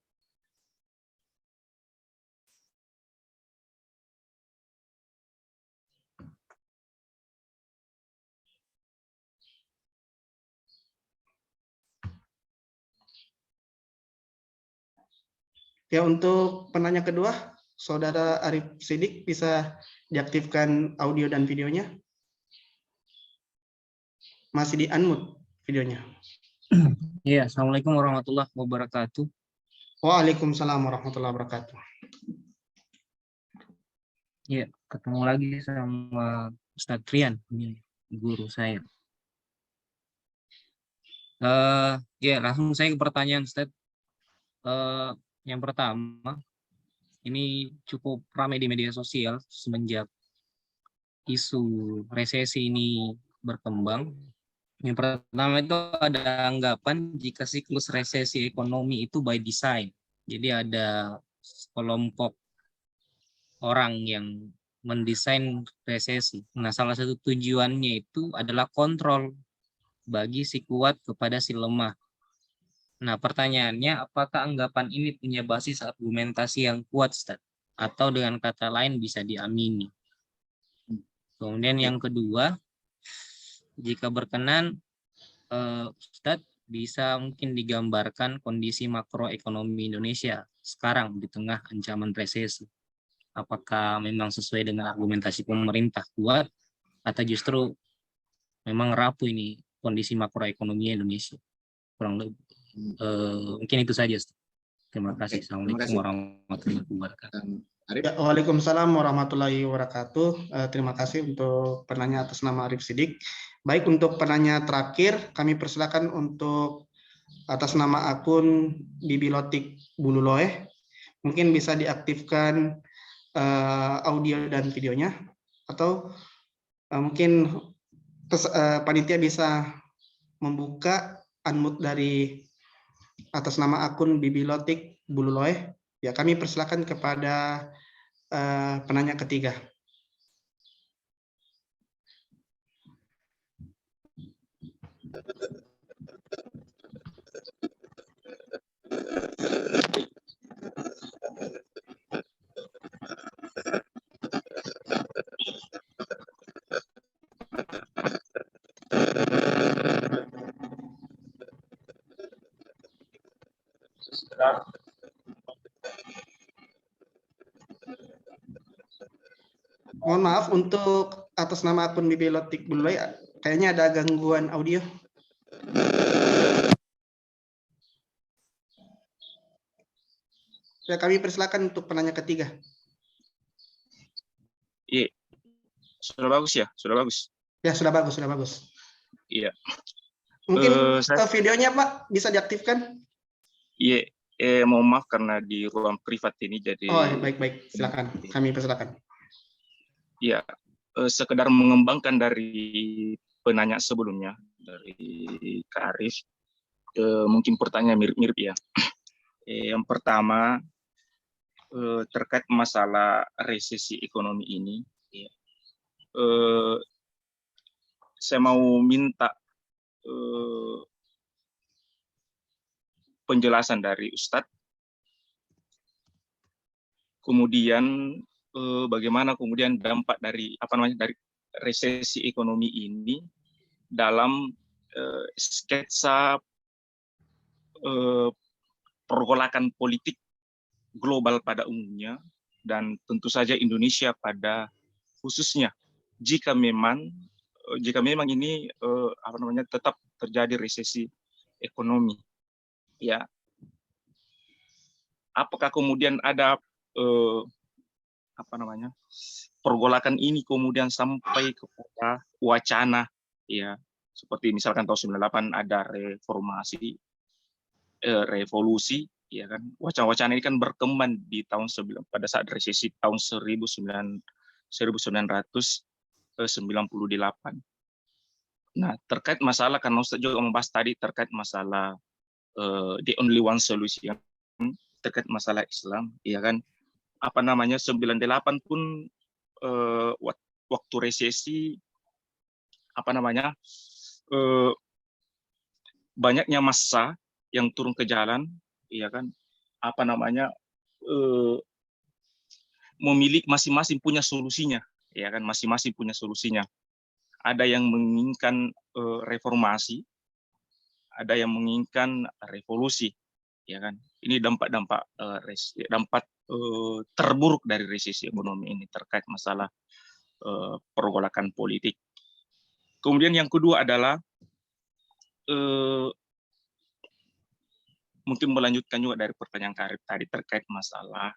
Ya, untuk penanya kedua, Saudara Arif Sidik bisa diaktifkan audio dan videonya. Masih di-unmute videonya. Iya, Assalamualaikum warahmatullahi wabarakatuh. Waalaikumsalam warahmatullahi wabarakatuh. Iya, ketemu lagi sama Ustadz Rian, ini guru saya. Ya, langsung saya ke pertanyaan Ustadz. Yang pertama, ini cukup ramai di media sosial semenjak isu resesi ini berkembang. Yang pertama itu ada anggapan jika siklus resesi ekonomi itu by design. Jadi ada kelompok orang yang mendesain resesi. Nah, salah satu tujuannya itu adalah kontrol bagi si kuat kepada si lemah. Nah, pertanyaannya, apakah anggapan ini punya basis argumentasi yang kuat, Ustaz? Atau dengan kata lain bisa diamini? Kemudian yang kedua, jika berkenan, Ustadz bisa mungkin digambarkan kondisi makroekonomi Indonesia sekarang di tengah ancaman resesi. Apakah memang sesuai dengan argumentasi pemerintah kuat atau justru memang rapuh ini kondisi makroekonomi Indonesia? Kurang lebih. Mungkin itu saja, Ustadz. Terima kasih. Assalamualaikum warahmatullahi wabarakatuh. Ya, Waalaikumsalam warahmatullahi wabarakatuh. Terima kasih untuk penanya atas nama Arif Sidik. Baik, untuk penanya terakhir, kami persilakan untuk atas nama akun Bibilotik Bululoeh. Mungkin bisa diaktifkan audio dan videonya, atau mungkin panitia bisa membuka unmute dari atas nama akun Bibilotik Bululoeh. Ya, kami persilakan kepada penanya ketiga. Mohon maaf, untuk atas nama akun Bibilotik Bululoeh, kayaknya ada gangguan audio. Ya, kami persilakan untuk penanya ketiga. Iya, sudah bagus ya, sudah bagus. Ya, sudah bagus, sudah bagus. Iya. Mungkin videonya Pak bisa diaktifkan? Iya, mohon maaf karena di ruang privat ini jadi. Oh, baik, silakan. Kami persilakan. Iya, sekedar mengembangkan dari penanya sebelumnya dari Kak Arif, mungkin pertanyaan mirip-mirip ya. Yang pertama terkait masalah resesi ekonomi ini, ya. Saya mau minta penjelasan dari Ustadz. Kemudian bagaimana kemudian dampak dari dari resesi ekonomi ini dalam sketsa pergolakan politik global pada umumnya, dan tentu saja Indonesia pada khususnya jika memang ini tetap terjadi resesi ekonomi, ya. Apakah kemudian ada pergolakan ini kemudian sampai kepada wacana, ya, seperti misalkan tahun 98 ada revolusi, ya kan. Wacana-wacana ini kan berkembang di pada saat resesi tahun 1998. Nah, terkait masalah, karena Ustaz juga membahas tadi terkait masalah the only one solution, terkait masalah Islam, ya kan. 98 pun waktu resesi banyaknya massa yang turun ke jalan, ya kan, memilih masing-masing punya solusinya, ya kan, masing-masing punya solusinya. Ada yang menginginkan reformasi, ada yang menginginkan revolusi, ya kan. Ini dampak terburuk dari resesi ekonomi ini terkait masalah pergolakan politik. Kemudian yang kedua adalah mungkin melanjutkan juga dari pertanyaan Karib tadi terkait masalah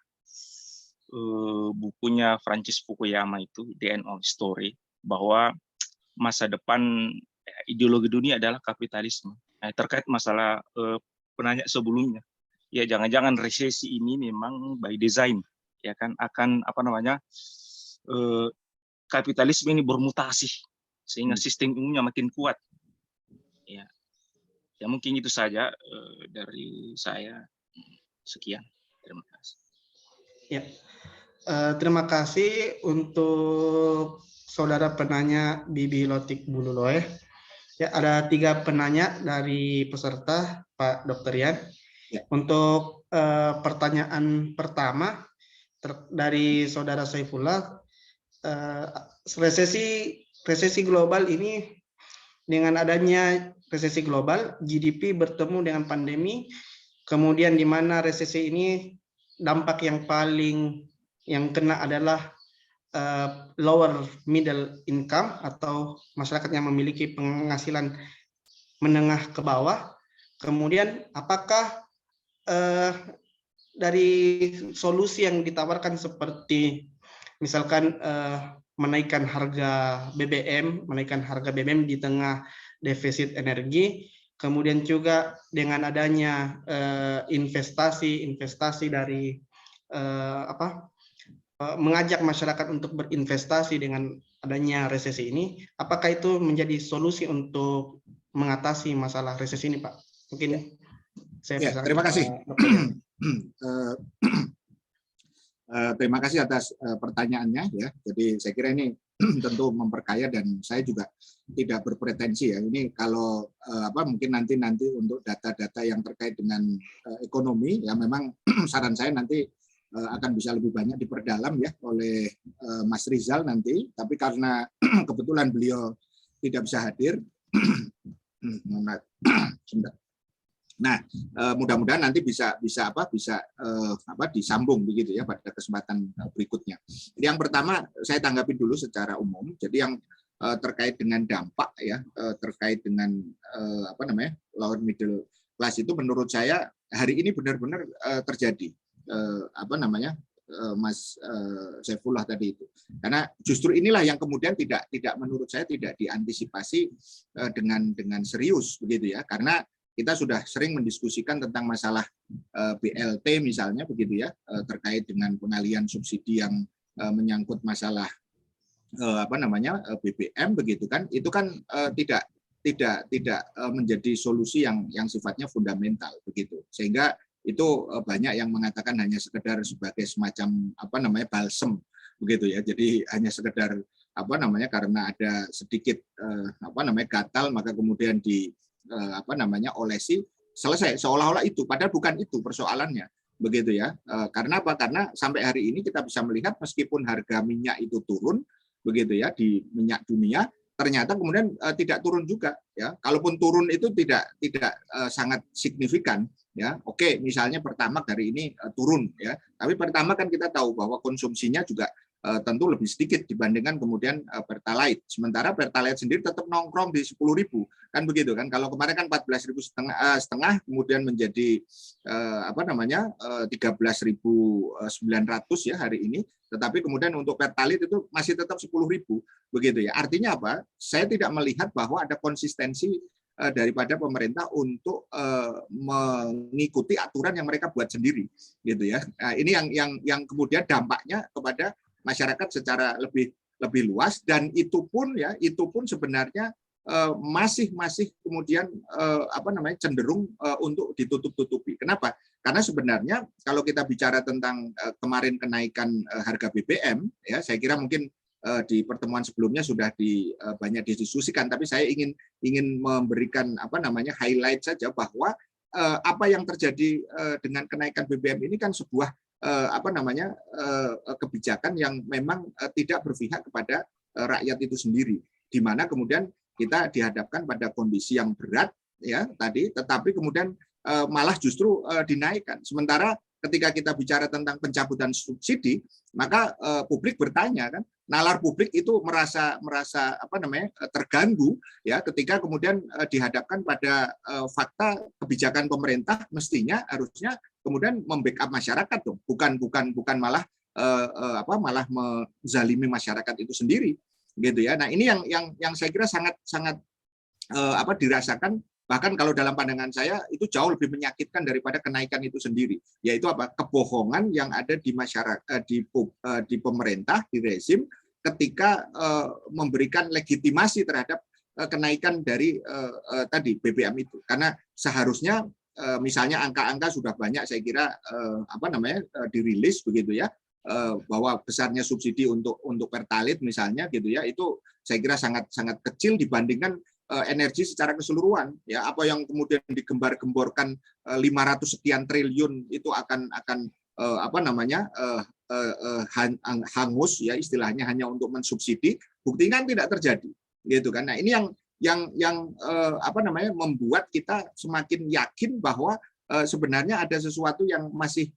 bukunya Francis Fukuyama itu The End of Story, bahwa masa depan ideologi dunia adalah kapitalisme. Nah, terkait masalah penanya sebelumnya, ya jangan-jangan resesi ini memang by design, ya kan, akan kapitalisme ini bermutasi sehingga sistem umumnya makin kuat. Ya, ya mungkin itu saja dari saya. Sekian, terima kasih. Ya, terima kasih untuk saudara penanya Bibi Lotik Bululoeh. Ya, ada 3 penanya dari peserta, Pak Dr. Yan. Ya. Untuk pertanyaan pertama dari saudara Saifullah, resesi global ini, dengan adanya resesi global, GDP bertemu dengan pandemi, kemudian di mana resesi ini dampak yang paling yang kena adalah lower middle income atau masyarakat yang memiliki penghasilan menengah ke bawah. Kemudian apakah dari solusi yang ditawarkan seperti misalkan menaikkan harga BBM di tengah defisit energi, kemudian juga dengan adanya investasi dari mengajak masyarakat untuk berinvestasi dengan adanya resesi ini, apakah itu menjadi solusi untuk mengatasi masalah resesi ini, Pak? Mungkin saya ya, terima kasih. Terima kasih atas pertanyaannya ya. Jadi saya kira ini tentu memperkaya dan saya juga tidak berpretensi ya. Ini kalau mungkin nanti untuk data-data yang terkait dengan ekonomi ya, memang saran saya nanti akan bisa lebih banyak diperdalam ya oleh Mas Rizal nanti. Tapi karena kebetulan beliau tidak bisa hadir, nah, mudah-mudahan nanti bisa disambung begitu ya pada kesempatan berikutnya. Yang pertama saya tanggapi dulu secara umum. Jadi yang terkait dengan dampak ya, terkait dengan lower middle class itu menurut saya hari ini benar-benar terjadi. Mas Saifullah tadi itu. Karena justru inilah yang kemudian tidak menurut saya tidak diantisipasi dengan serius begitu ya. Karena kita sudah sering mendiskusikan tentang masalah BLT misalnya begitu ya, terkait dengan pengalihan subsidi yang menyangkut masalah BBM begitu kan. Itu kan tidak menjadi solusi yang sifatnya fundamental begitu. Sehingga itu banyak yang mengatakan hanya sekedar sebagai semacam balsem begitu ya. Jadi hanya sekedar karena ada sedikit gatal maka kemudian olesi, selesai, seolah-olah itu, padahal bukan itu persoalannya begitu ya. Karena apa? Karena sampai hari ini kita bisa melihat meskipun harga minyak itu turun begitu ya di minyak dunia, ternyata kemudian tidak turun juga ya. Kalaupun turun itu tidak sangat signifikan ya. Oke, misalnya Pertamax hari ini turun ya, tapi Pertamax kan kita tahu bahwa konsumsinya juga tentu lebih sedikit dibandingkan kemudian Pertalite. Sementara Pertalite sendiri tetap nongkrong di 10.000 kan begitu kan. Kalau kemarin kan 14.500 kemudian menjadi 13.900 ya hari ini. Tetapi kemudian untuk Pertalite itu masih tetap 10.000 begitu ya. Artinya apa? Saya tidak melihat bahwa ada konsistensi daripada pemerintah untuk mengikuti aturan yang mereka buat sendiri gitu ya. Nah, ini yang kemudian dampaknya kepada masyarakat secara lebih luas, dan itu pun sebenarnya masih kemudian cenderung untuk ditutup-tutupi. Kenapa? Karena sebenarnya kalau kita bicara tentang kemarin kenaikan harga BBM ya, saya kira mungkin di pertemuan sebelumnya sudah banyak didiskusikan, tapi saya ingin memberikan highlight saja bahwa apa yang terjadi dengan kenaikan BBM ini kan sebuah kebijakan yang memang tidak berpihak kepada rakyat itu sendiri, di mana kemudian kita dihadapkan pada kondisi yang berat ya tadi, tetapi kemudian malah justru dinaikkan. Sementara ketika kita bicara tentang pencabutan subsidi, maka publik bertanya kan, nalar publik itu merasa terganggu ya ketika kemudian dihadapkan pada fakta kebijakan pemerintah mestinya harusnya kemudian membackup masyarakat dong, bukan malah menzalimi masyarakat itu sendiri gitu ya. Nah, ini yang saya kira sangat dirasakan, bahkan kalau dalam pandangan saya itu jauh lebih menyakitkan daripada kenaikan itu sendiri, yaitu kebohongan yang ada di masyarakat, di pemerintah, di rezim ketika memberikan legitimasi terhadap kenaikan dari tadi BBM itu, karena seharusnya misalnya angka-angka sudah banyak saya kira dirilis begitu ya, bahwa besarnya subsidi untuk Pertalite misalnya gitu ya, itu saya kira sangat kecil dibandingkan energi secara keseluruhan ya. Apa yang kemudian digembar-gemborkan 500 sekian triliun itu akan hangus ya istilahnya hanya untuk mensubsidi, buktinya tidak terjadi gitu kan. Nah ini yang membuat kita semakin yakin bahwa sebenarnya ada sesuatu yang masih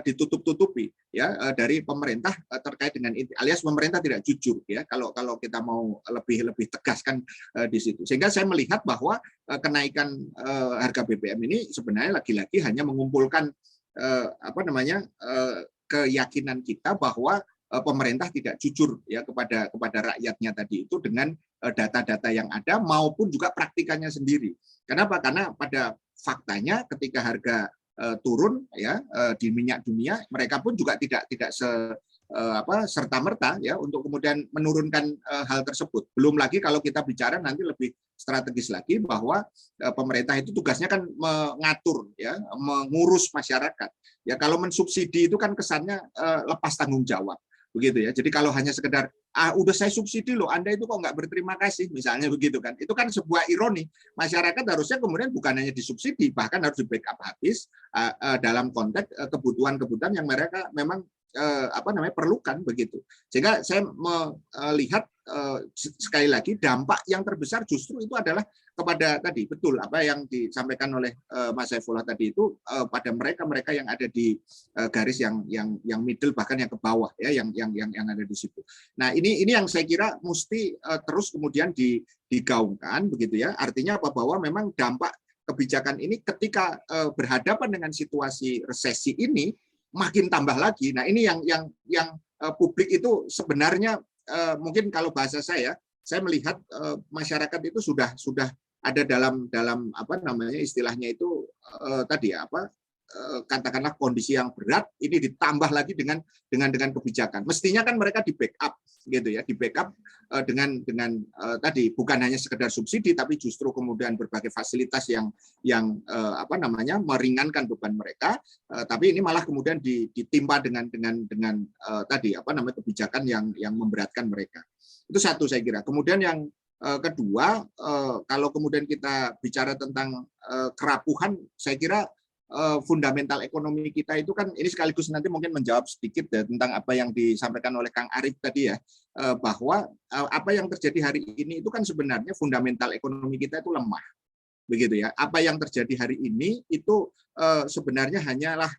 ditutup-tutupi ya dari pemerintah terkait dengan ini, alias pemerintah tidak jujur ya kalau kita mau lebih tegaskan di situ. Sehingga saya melihat bahwa kenaikan harga BBM ini sebenarnya lagi-lagi hanya mengumpulkan keyakinan kita bahwa pemerintah tidak jujur ya kepada rakyatnya tadi itu dengan data-data yang ada maupun juga praktikannya sendiri. Kenapa? Karena pada faktanya ketika harga turun ya di minyak dunia, mereka pun juga tidak serta-merta ya untuk kemudian menurunkan hal tersebut. Belum lagi kalau kita bicara nanti lebih strategis lagi bahwa pemerintah itu tugasnya kan mengatur ya, mengurus masyarakat. Ya kalau mensubsidi itu kan kesannya lepas tanggung jawab. Begitu ya. Jadi kalau hanya sekedar udah saya subsidi loh, Anda itu kok nggak berterima kasih misalnya begitu kan. Itu kan sebuah ironi. Masyarakat harusnya kemudian bukan hanya disubsidi, bahkan harus di backup habis dalam konteks kebutuhan-kebutuhan yang mereka memang perlukan begitu. Sehingga saya melihat sekali lagi dampak yang terbesar justru itu adalah kepada tadi betul apa yang disampaikan oleh Mas Saifullah tadi itu pada mereka yang ada di garis yang middle bahkan yang ke bawah ya yang ada di situ. Nah, ini yang saya kira mesti terus kemudian digaungkan begitu ya. Artinya apa, bahwa memang dampak kebijakan ini ketika berhadapan dengan situasi resesi ini makin tambah lagi. Nah, ini yang publik itu sebenarnya mungkin kalau bahasa saya melihat masyarakat itu sudah ada dalam istilahnya itu katakanlah kondisi yang berat, ini ditambah lagi dengan kebijakan. Mestinya kan mereka di backup gitu ya, di backup dengan tadi bukan hanya sekedar subsidi tapi justru kemudian berbagai fasilitas yang meringankan beban mereka, tapi ini malah kemudian ditimpa dengan tadi kebijakan yang memberatkan mereka. Itu satu saya kira. Kemudian yang kedua, kalau kemudian kita bicara tentang kerapuhan, saya kira fundamental ekonomi kita itu kan ini sekaligus nanti mungkin menjawab sedikit ya, tentang apa yang disampaikan oleh Kang Arief tadi ya, bahwa apa yang terjadi hari ini itu kan sebenarnya fundamental ekonomi kita itu lemah, begitu ya. Apa yang terjadi hari ini itu sebenarnya hanyalah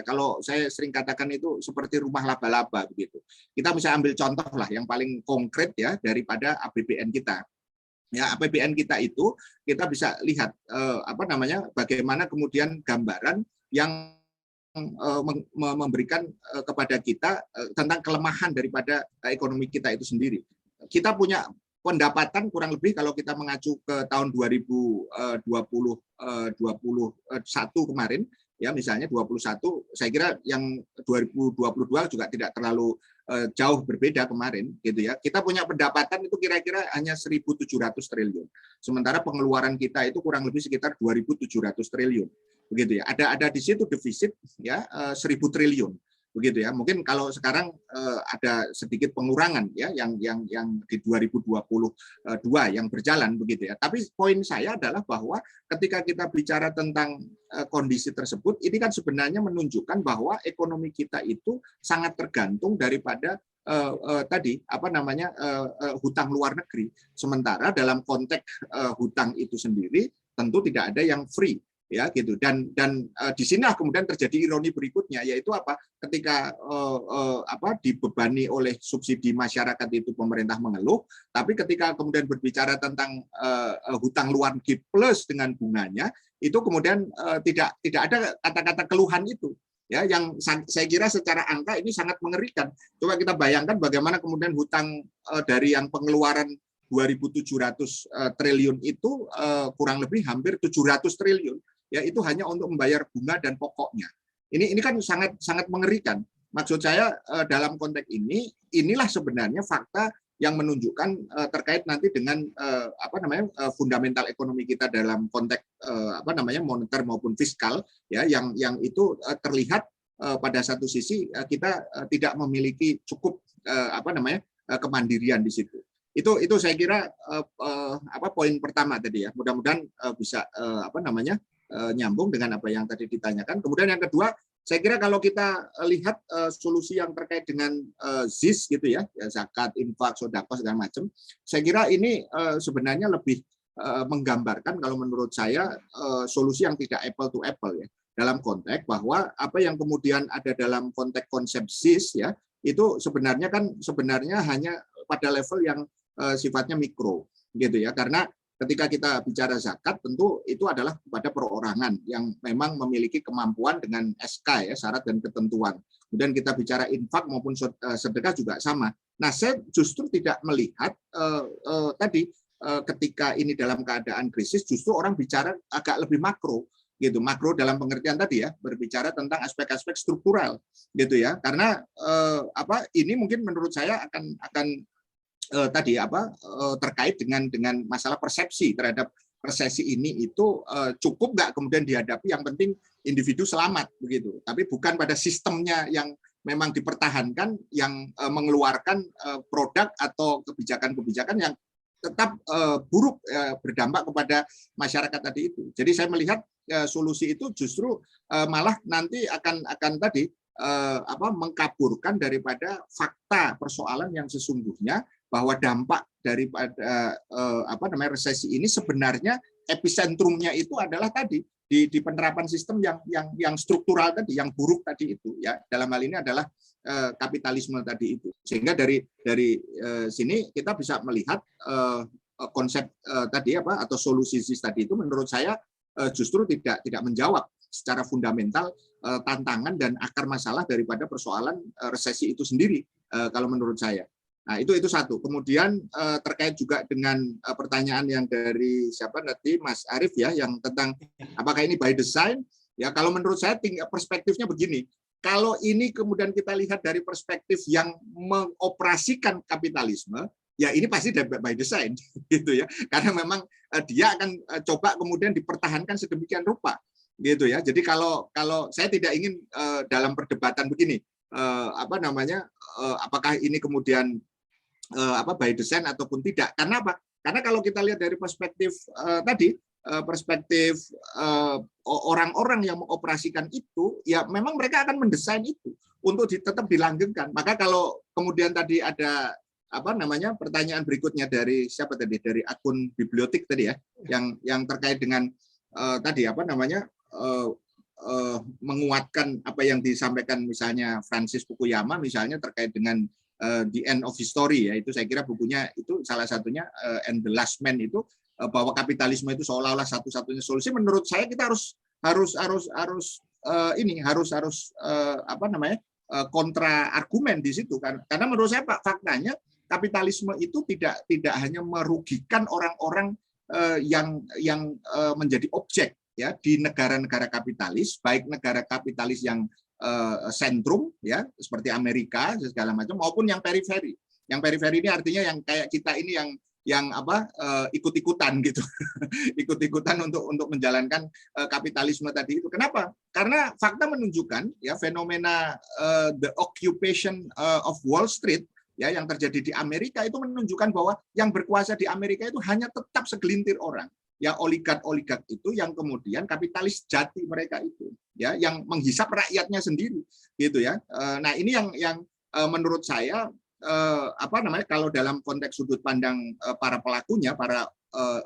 kalau saya sering katakan itu seperti rumah laba-laba begitu. Kita bisa ambil contoh lah yang paling konkret ya daripada APBN kita. Ya, APBN kita itu kita bisa lihat bagaimana kemudian gambaran yang memberikan kepada kita tentang kelemahan daripada ekonomi kita itu sendiri. Kita punya pendapatan kurang lebih kalau kita mengacu ke tahun 2021 kemarin ya, misalnya 21, saya kira yang 2022 juga tidak terlalu jauh berbeda kemarin gitu ya. Kita punya pendapatan itu kira-kira hanya 1.700 triliun. Sementara pengeluaran kita itu kurang lebih sekitar 2.700 triliun. Begitu ya. Ada di situ defisit ya 1.000 triliun. Begitu ya. Mungkin kalau sekarang ada sedikit pengurangan ya yang di 2022 yang berjalan begitu ya. Tapi poin saya adalah bahwa ketika kita bicara tentang kondisi tersebut, ini kan sebenarnya menunjukkan bahwa ekonomi kita itu sangat tergantung daripada hutang luar negeri. Sementara dalam konteks hutang itu sendiri tentu tidak ada yang free. Ya gitu, dan di sinilah kemudian terjadi ironi berikutnya, yaitu ketika dibebani oleh subsidi masyarakat itu pemerintah mengeluh, tapi ketika kemudian berbicara tentang hutang luar negeri plus dengan bunganya itu kemudian tidak ada kata-kata keluhan itu ya, yang saya kira secara angka ini sangat mengerikan. Coba kita bayangkan bagaimana kemudian hutang dari yang pengeluaran 2.700 triliun itu kurang lebih hampir 700 triliun. Ya, itu hanya untuk membayar bunga dan pokoknya. Ini kan sangat mengerikan. maksud saya dalam konteks ini, inilah sebenarnya fakta yang menunjukkan terkait nanti dengan fundamental ekonomi kita dalam konteks moneter maupun fiskal, ya, yang itu terlihat pada satu sisi kita tidak memiliki cukup kemandirian di situ. Itu saya kira poin pertama tadi, ya. Mudah-mudahan bisa nyambung dengan apa yang tadi ditanyakan. Kemudian yang kedua, saya kira kalau kita lihat solusi yang terkait dengan ZIS gitu, ya, zakat, infak, sedekah segala macam, saya kira ini sebenarnya lebih menggambarkan kalau menurut saya solusi yang tidak apple to apple, ya, dalam konteks bahwa apa yang kemudian ada dalam konteks konsep ZIS, ya, itu sebenarnya hanya pada level yang sifatnya mikro gitu, ya, karena ketika kita bicara zakat tentu itu adalah pada perorangan yang memang memiliki kemampuan dengan SK, ya, syarat dan ketentuan. Kemudian kita bicara infak maupun sedekah juga sama. Nah, saya justru tidak melihat ketika ini dalam keadaan krisis justru orang bicara agak lebih makro gitu, makro dalam pengertian tadi, ya, berbicara tentang aspek-aspek struktural gitu, ya, karena ini mungkin menurut saya akan terkait dengan masalah persepsi terhadap resesi ini itu cukup nggak kemudian dihadapi, yang penting individu selamat begitu, tapi bukan pada sistemnya yang memang dipertahankan, yang mengeluarkan produk atau kebijakan-kebijakan yang tetap buruk, berdampak kepada masyarakat tadi itu. Jadi saya melihat solusi itu justru malah nanti akan tadi mengkaburkan daripada fakta persoalan yang sesungguhnya, bahwa dampak daripada resesi ini sebenarnya episentrumnya itu adalah tadi di penerapan sistem yang struktural tadi, yang buruk tadi itu, ya, dalam hal ini adalah kapitalisme tadi itu. Sehingga dari sini kita bisa melihat konsep tadi atau solusi ZIS tadi itu menurut saya justru tidak menjawab secara fundamental tantangan dan akar masalah daripada persoalan resesi itu sendiri, kalau menurut saya. Nah, itu satu. Kemudian terkait juga dengan pertanyaan yang dari siapa nanti, Mas Arief, ya, yang tentang apakah ini by design, ya, kalau menurut saya perspektifnya begini. Kalau ini kemudian kita lihat dari perspektif yang mengoperasikan kapitalisme, ya ini pasti by design gitu, ya. Karena memang dia akan coba kemudian dipertahankan sedemikian rupa gitu, ya. Jadi kalau saya tidak ingin dalam perdebatan begini, apakah ini kemudian by design ataupun tidak. Karena apa? Karena kalau kita lihat dari perspektif perspektif orang-orang yang mengoperasikan itu, ya memang mereka akan mendesain itu untuk tetap dilanggengkan. Maka kalau kemudian tadi ada pertanyaan berikutnya dari siapa tadi, dari akun bibliotek tadi, ya, yang terkait dengan menguatkan apa yang disampaikan misalnya Francis Fukuyama misalnya terkait dengan The End of History, ya, itu saya kira bukunya itu salah satunya And the Last Man itu, bahwa kapitalisme itu seolah-olah satu-satunya solusi. Menurut saya kita harus kontra argumen di situ, kan, karena menurut saya faktanya kapitalisme itu tidak hanya merugikan orang-orang yang menjadi objek, ya, di negara-negara kapitalis, baik negara kapitalis yang sentrum, ya, seperti Amerika segala macam, maupun yang periferi. Yang periferi ini artinya yang kayak kita ini yang ikut-ikutan gitu, ikut-ikutan untuk menjalankan kapitalisme tadi itu. Kenapa? Karena fakta menunjukkan, ya, fenomena the occupation of Wall Street, ya, yang terjadi di Amerika itu menunjukkan bahwa yang berkuasa di Amerika itu hanya tetap segelintir orang. Ya, oligark itu yang kemudian kapitalis jati mereka itu, ya, yang menghisap rakyatnya sendiri gitu, ya. Nah, ini yang menurut saya kalau dalam konteks sudut pandang para pelakunya, para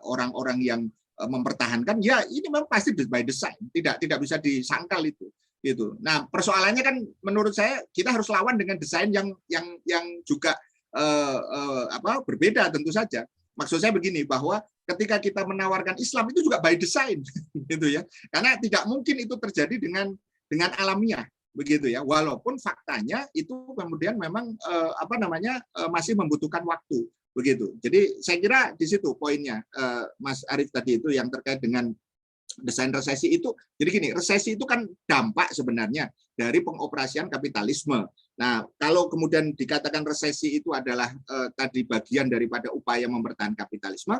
orang-orang yang mempertahankan, ya ini memang pasti by design, tidak bisa disangkal itu gitu. Nah, persoalannya kan menurut saya kita harus lawan dengan desain yang juga berbeda tentu saja. Maksud saya begini, bahwa ketika kita menawarkan Islam itu juga by design gitu, ya. Karena tidak mungkin itu terjadi dengan alamiah begitu, ya. Walaupun faktanya itu kemudian memang masih membutuhkan waktu begitu. Jadi saya kira di situ poinnya, Mas Arief tadi itu yang terkait dengan desain resesi itu, jadi gini, resesi itu kan dampak sebenarnya dari pengoperasian kapitalisme. Nah, kalau kemudian dikatakan resesi itu adalah tadi bagian daripada upaya mempertahankan kapitalisme,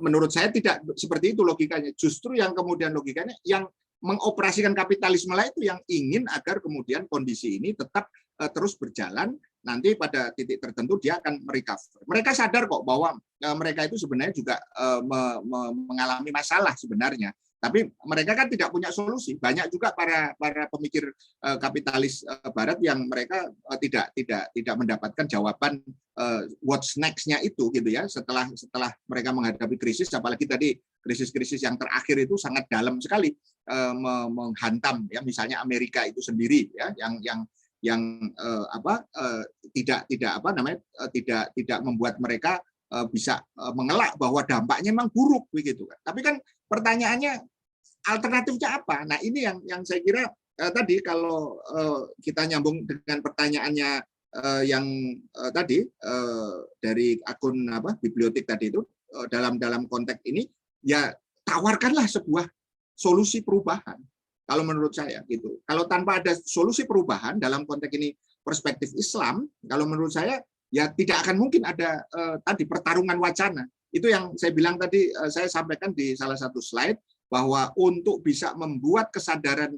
menurut saya tidak seperti itu logikanya. Justru yang kemudian logikanya yang mengoperasikan kapitalisme lah itu yang ingin agar kemudian kondisi ini tetap terus berjalan, nanti pada titik tertentu dia akan merecover. Mereka sadar kok bahwa mereka itu sebenarnya juga mengalami masalah sebenarnya. Tapi mereka kan tidak punya solusi. Banyak juga para pemikir kapitalis Barat yang mereka tidak mendapatkan jawaban what's next-nya itu gitu ya. Setelah mereka menghadapi krisis, apalagi tadi krisis-krisis yang terakhir itu sangat dalam sekali menghantam ya, misalnya Amerika itu sendiri ya, yang tidak membuat mereka bisa mengelak bahwa dampaknya memang buruk begitu kan. Tapi kan pertanyaannya alternatifnya apa? Nah, ini yang saya kira tadi kalau kita nyambung dengan pertanyaannya yang tadi dari akun bibliotek tadi itu, dalam konteks ini ya tawarkanlah sebuah solusi perubahan. Kalau menurut saya gitu. Kalau tanpa ada solusi perubahan dalam konteks ini perspektif Islam, kalau menurut saya ya tidak akan mungkin ada tadi pertarungan wacana. Itu yang saya bilang tadi, saya sampaikan di salah satu slide, bahwa untuk bisa membuat kesadaran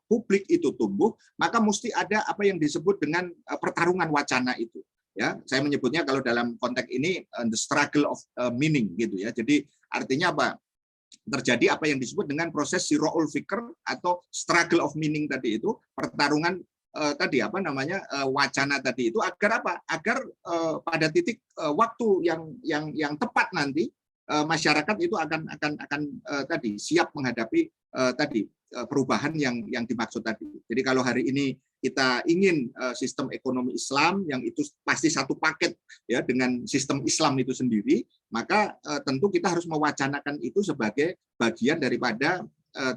publik itu tumbuh, maka mesti ada apa yang disebut dengan pertarungan wacana itu. Ya, saya menyebutnya kalau dalam konteks ini the struggle of meaning gitu ya. Jadi artinya apa? Terjadi apa yang disebut dengan proses siro'ul fikr atau struggle of meaning tadi itu, pertarungan wacana tadi itu, agar apa? Agar pada titik waktu yang tepat nanti masyarakat itu akan tadi siap menghadapi perubahan yang dimaksud tadi. Jadi kalau hari ini kita ingin sistem ekonomi Islam yang itu pasti satu paket ya dengan sistem Islam itu sendiri, maka tentu kita harus mewacanakan itu sebagai bagian daripada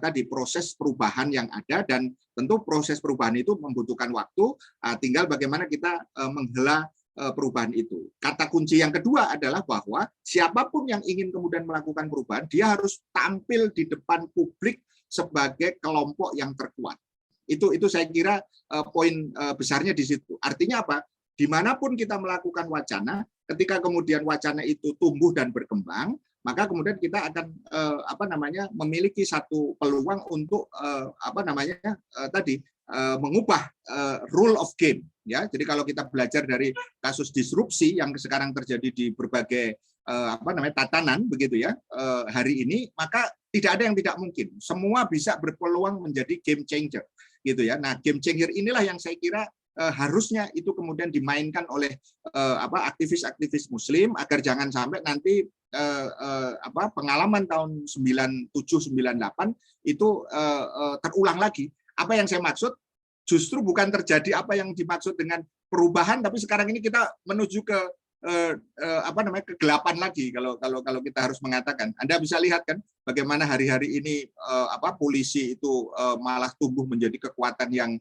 tadi proses perubahan yang ada, dan tentu proses perubahan itu membutuhkan waktu, tinggal bagaimana kita menghela perubahan itu. Kata kunci yang kedua adalah bahwa siapapun yang ingin kemudian melakukan perubahan, dia harus tampil di depan publik sebagai kelompok yang terkuat. Itu saya kira poin besarnya di situ. Artinya apa? Dimanapun kita melakukan wacana, ketika kemudian wacana itu tumbuh dan berkembang, maka kemudian kita akan memiliki satu peluang untuk mengubah rule of game. Ya, jadi kalau kita belajar dari kasus disrupsi yang sekarang terjadi di berbagai tatanan begitu ya hari ini, maka tidak ada yang tidak mungkin. Semua bisa berpeluang menjadi game changer gitu ya. Nah, game changer inilah yang saya kira harusnya itu kemudian dimainkan oleh aktivis-aktivis Muslim, agar jangan sampai nanti pengalaman tahun 97-98 itu terulang lagi. Apa yang saya maksud? Justru bukan terjadi apa yang dimaksud dengan perubahan, tapi sekarang ini kita menuju ke kegelapan lagi. Kalau kita harus mengatakan, Anda bisa lihat kan bagaimana hari-hari ini polisi itu malah tumbuh menjadi kekuatan yang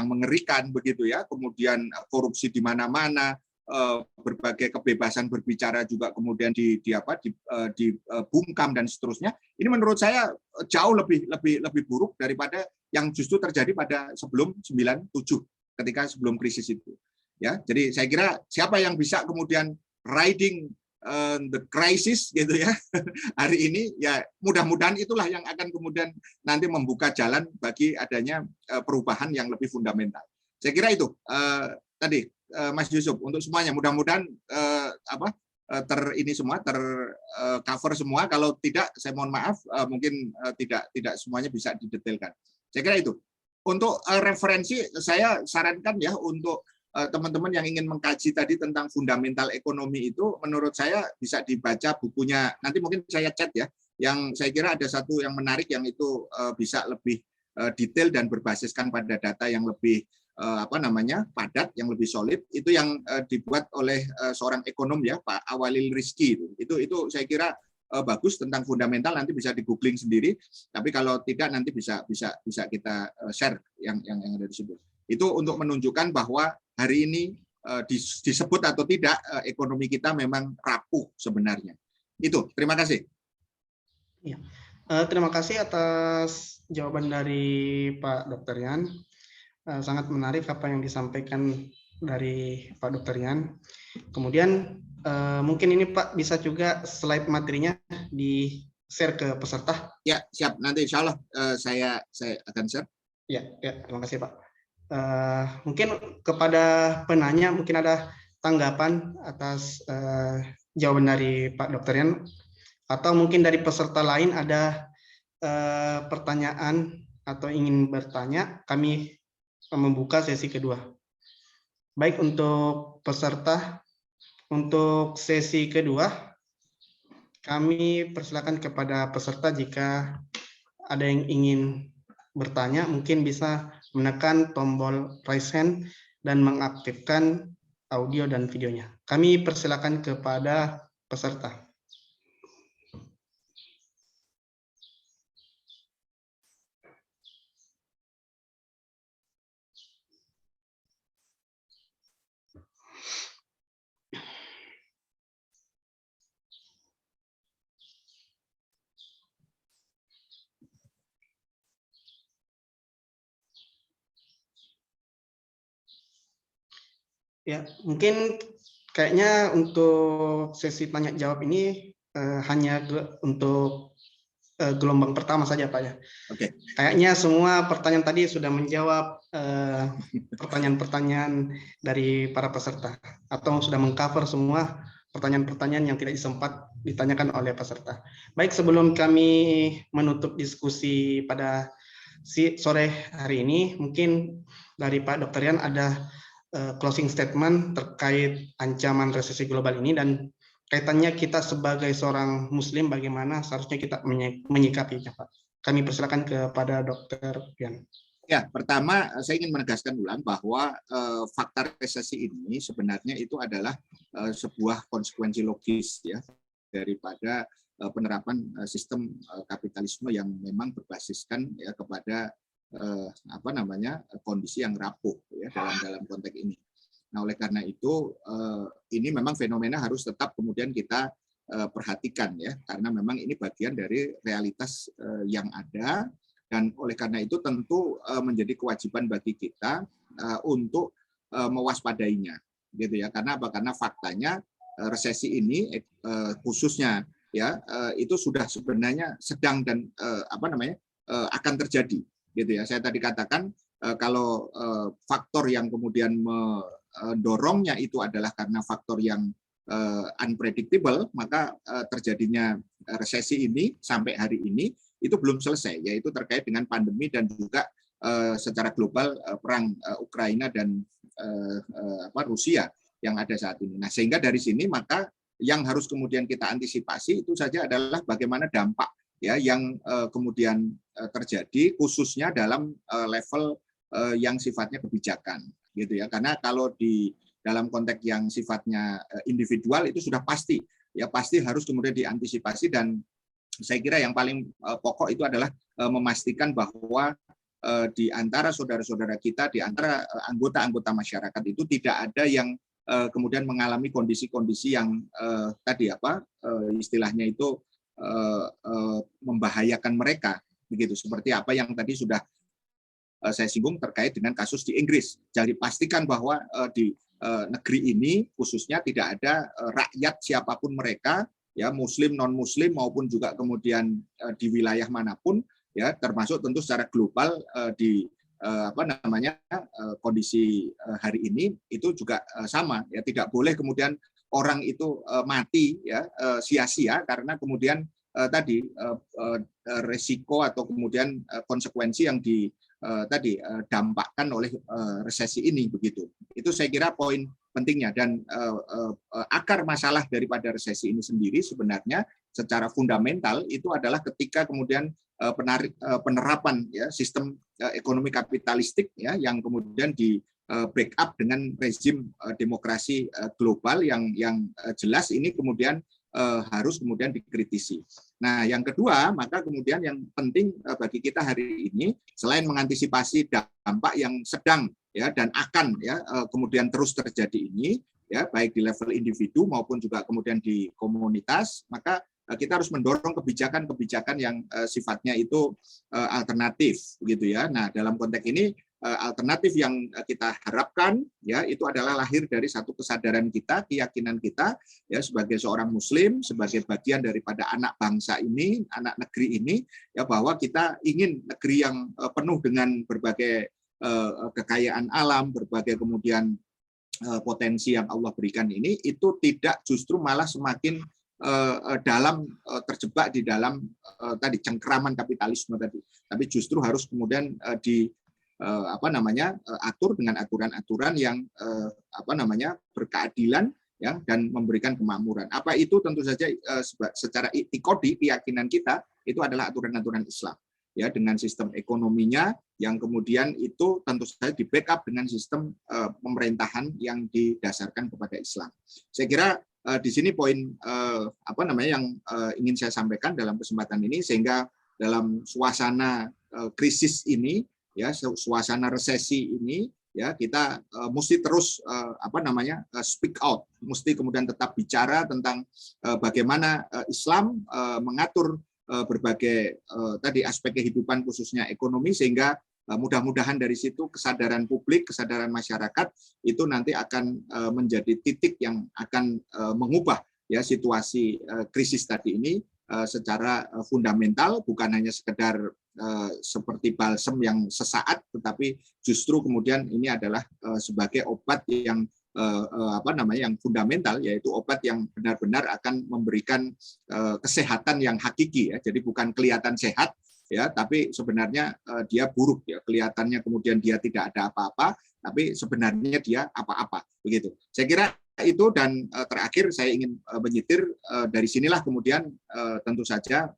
mengerikan begitu ya. Kemudian korupsi di mana-mana, berbagai kebebasan berbicara juga kemudian dibungkam dan seterusnya. Ini menurut saya jauh lebih buruk daripada yang justru terjadi pada sebelum 97, ketika sebelum krisis itu. Ya, jadi saya kira siapa yang bisa kemudian riding the crisis gitu ya hari ini, ya mudah-mudahan itulah yang akan kemudian nanti membuka jalan bagi adanya perubahan yang lebih fundamental. Saya kira itu tadi Mas Yusuf, untuk semuanya mudah-mudahan tercover semua. Kalau tidak, saya mohon maaf, mungkin tidak semuanya bisa didetailkan. Saya kira itu. Untuk referensi, saya sarankan ya untuk teman-teman yang ingin mengkaji tadi tentang fundamental ekonomi itu, menurut saya bisa dibaca bukunya. Nanti mungkin saya chat ya. Yang saya kira ada satu yang menarik yang itu bisa lebih detail dan berbasiskan pada data yang lebih padat, yang lebih solid. Itu yang dibuat oleh seorang ekonom ya, Pak Awalil Rizki. Itu saya kira bagus tentang fundamental, nanti bisa di googling sendiri. Tapi kalau tidak nanti bisa kita share yang ada disebut. Itu untuk menunjukkan bahwa hari ini disebut atau tidak ekonomi kita memang rapuh sebenarnya. Itu, terima kasih. Ya. Terima kasih atas jawaban dari Pak Dr. Yan. Sangat menarik apa yang disampaikan dari Pak Dr. Yan. Kemudian mungkin ini Pak bisa juga slide materinya di-share ke peserta. Ya, siap. Nanti insya Allah saya akan share. Ya, terima kasih Pak. Mungkin kepada penanya mungkin ada tanggapan atas jawaban dari Pak Dr. Yan, atau mungkin dari peserta lain ada pertanyaan atau ingin bertanya, kami membuka sesi kedua. Baik, untuk peserta, untuk sesi kedua, kami persilakan kepada peserta jika ada yang ingin bertanya, mungkin bisa menekan tombol raise hand dan mengaktifkan audio dan videonya. Kami persilakan kepada peserta. Ya, mungkin kayaknya untuk sesi tanya jawab ini hanya untuk gelombang pertama saja, Pak ya. Oke. Kayaknya semua pertanyaan tadi sudah menjawab pertanyaan-pertanyaan dari para peserta, atau sudah mengcover semua pertanyaan-pertanyaan yang tidak sempat ditanyakan oleh peserta. Baik, sebelum kami menutup diskusi pada sore hari ini, mungkin dari Pak Dr. Yan ada closing statement terkait ancaman resesi global ini dan kaitannya kita sebagai seorang Muslim bagaimana seharusnya kita menyikapinya, Pak. Kami persilakan kepada Dr. Yan. Ya, pertama saya ingin menegaskan ulang bahwa fakta resesi ini sebenarnya itu adalah sebuah konsekuensi logis ya daripada penerapan sistem kapitalisme yang memang berbasiskan ya kepada kondisi yang rapuh ya dalam konteks ini. Nah, oleh karena itu ini memang fenomena harus tetap kemudian kita perhatikan ya, karena memang ini bagian dari realitas yang ada, dan oleh karena itu tentu menjadi kewajiban bagi kita untuk mewaspadainya, gitu ya. Karena apa? Karena faktanya resesi ini khususnya ya itu sudah sebenarnya sedang dan akan terjadi. Gitu ya, saya tadi katakan kalau faktor yang kemudian mendorongnya itu adalah karena faktor yang unpredictable, maka terjadinya resesi ini sampai hari ini itu belum selesai, yaitu terkait dengan pandemi dan juga secara global perang Ukraina dan Rusia yang ada saat ini. Nah, sehingga dari sini maka yang harus kemudian kita antisipasi itu saja adalah bagaimana dampak ya yang kemudian terjadi khususnya dalam level yang sifatnya kebijakan gitu ya, karena kalau di dalam konteks yang sifatnya individual itu sudah pasti harus kemudian diantisipasi, dan saya kira yang paling pokok itu adalah memastikan bahwa di antara saudara-saudara kita, di antara anggota-anggota masyarakat itu tidak ada yang kemudian mengalami kondisi-kondisi yang istilahnya itu membahayakan mereka, begitu, seperti apa yang tadi sudah saya singgung terkait dengan kasus di Inggris. Jadi pastikan bahwa di negeri ini khususnya tidak ada rakyat siapapun mereka, ya Muslim, non Muslim maupun juga kemudian di wilayah manapun, ya termasuk tentu secara global di kondisi hari ini itu juga sama, ya tidak boleh kemudian orang itu mati ya sia-sia karena kemudian resiko atau kemudian konsekuensi yang dampakkan oleh resesi ini, begitu. Itu saya kira poin pentingnya, dan akar masalah daripada resesi ini sendiri sebenarnya secara fundamental itu adalah ketika kemudian penerapan ya sistem ekonomi kapitalistik ya yang kemudian di backup dengan rezim demokrasi global yang jelas ini kemudian harus kemudian dikritisi. Nah, yang kedua, maka kemudian yang penting bagi kita hari ini selain mengantisipasi dampak yang sedang ya dan akan ya kemudian terus terjadi ini ya baik di level individu maupun juga kemudian di komunitas, maka kita harus mendorong kebijakan-kebijakan yang sifatnya itu alternatif, begitu ya. Nah, dalam konteks ini alternatif yang kita harapkan ya itu adalah lahir dari satu kesadaran kita, keyakinan kita ya sebagai seorang muslim, sebagai bagian daripada anak bangsa ini, anak negeri ini ya, bahwa kita ingin negeri yang penuh dengan berbagai kekayaan alam, berbagai kemudian potensi yang Allah berikan ini itu tidak justru malah semakin terjebak di dalam tadi cengkeraman kapitalisme tadi, tapi justru harus kemudian atur dengan aturan-aturan yang berkeadilan ya dan memberikan kemakmuran. Apa itu tentu saja secara i'tiqadi keyakinan kita itu adalah aturan-aturan Islam ya, dengan sistem ekonominya yang kemudian itu tentu saja di backup dengan sistem pemerintahan yang didasarkan kepada Islam. Saya kira di sini poin yang ingin saya sampaikan dalam kesempatan ini, sehingga dalam suasana krisis ini ya, suasana resesi ini ya, kita mesti terus speak out, mesti kemudian tetap bicara tentang bagaimana Islam mengatur berbagai tadi aspek kehidupan khususnya ekonomi, sehingga mudah-mudahan dari situ kesadaran publik, kesadaran masyarakat itu nanti akan menjadi titik yang akan mengubah ya situasi krisis tadi ini secara fundamental, bukan hanya sekedar seperti balsem yang sesaat, tetapi justru kemudian ini adalah sebagai obat yang yang fundamental, yaitu obat yang benar-benar akan memberikan kesehatan yang hakiki ya. Jadi bukan kelihatan sehat ya, tapi sebenarnya dia buruk ya, kelihatannya kemudian dia tidak ada apa-apa, tapi sebenarnya dia apa-apa begitu. Saya kira itu, dan terakhir saya ingin menyitir dari sinilah kemudian tentu saja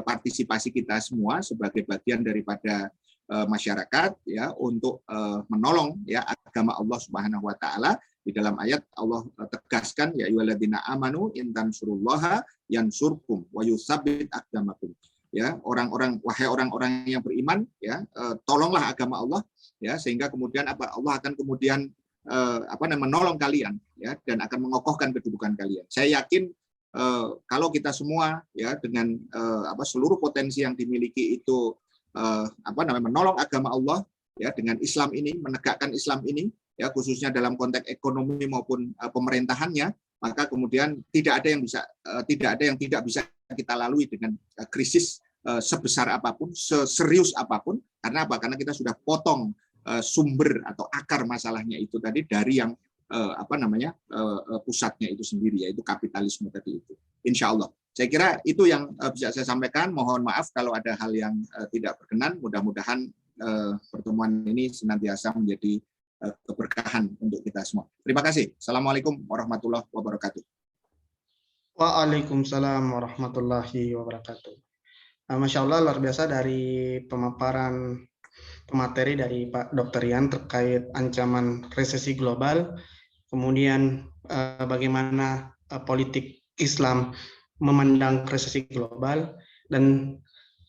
partisipasi kita semua sebagai bagian daripada masyarakat ya untuk menolong ya agama Allah Subhanahu wa taala. Di dalam ayat Allah tegaskan ya ayyuhalladzina amanu in tansurullaha yansurkum wa yusabbit aqdamakum. Ya, wahai orang-orang yang beriman ya, tolonglah agama Allah ya, sehingga kemudian Allah akan kemudian menolong kalian ya, dan akan mengokohkan kedudukan kalian. Saya yakin kalau kita semua ya dengan seluruh potensi yang dimiliki itu menolong agama Allah ya, dengan Islam ini, menegakkan Islam ini ya, khususnya dalam konteks ekonomi maupun pemerintahannya, maka kemudian tidak ada yang tidak bisa kita lalui dengan krisis sebesar apapun, seserius apapun. Karena apa? Karena kita sudah potong sumber atau akar masalahnya itu tadi dari yang pusatnya itu sendiri, yaitu kapitalisme tadi itu. Insya Allah. Saya kira itu yang bisa saya sampaikan. Mohon maaf kalau ada hal yang tidak berkenan. Mudah-mudahan pertemuan ini senantiasa menjadi keberkahan untuk kita semua. Terima kasih. Assalamualaikum warahmatullahi wabarakatuh. Waalaikumsalam warahmatullahi wabarakatuh. Masya Allah, luar biasa dari pemaparan pemateri dari Pak Dr. Rian terkait ancaman resesi global, kemudian bagaimana politik Islam memandang resesi global, dan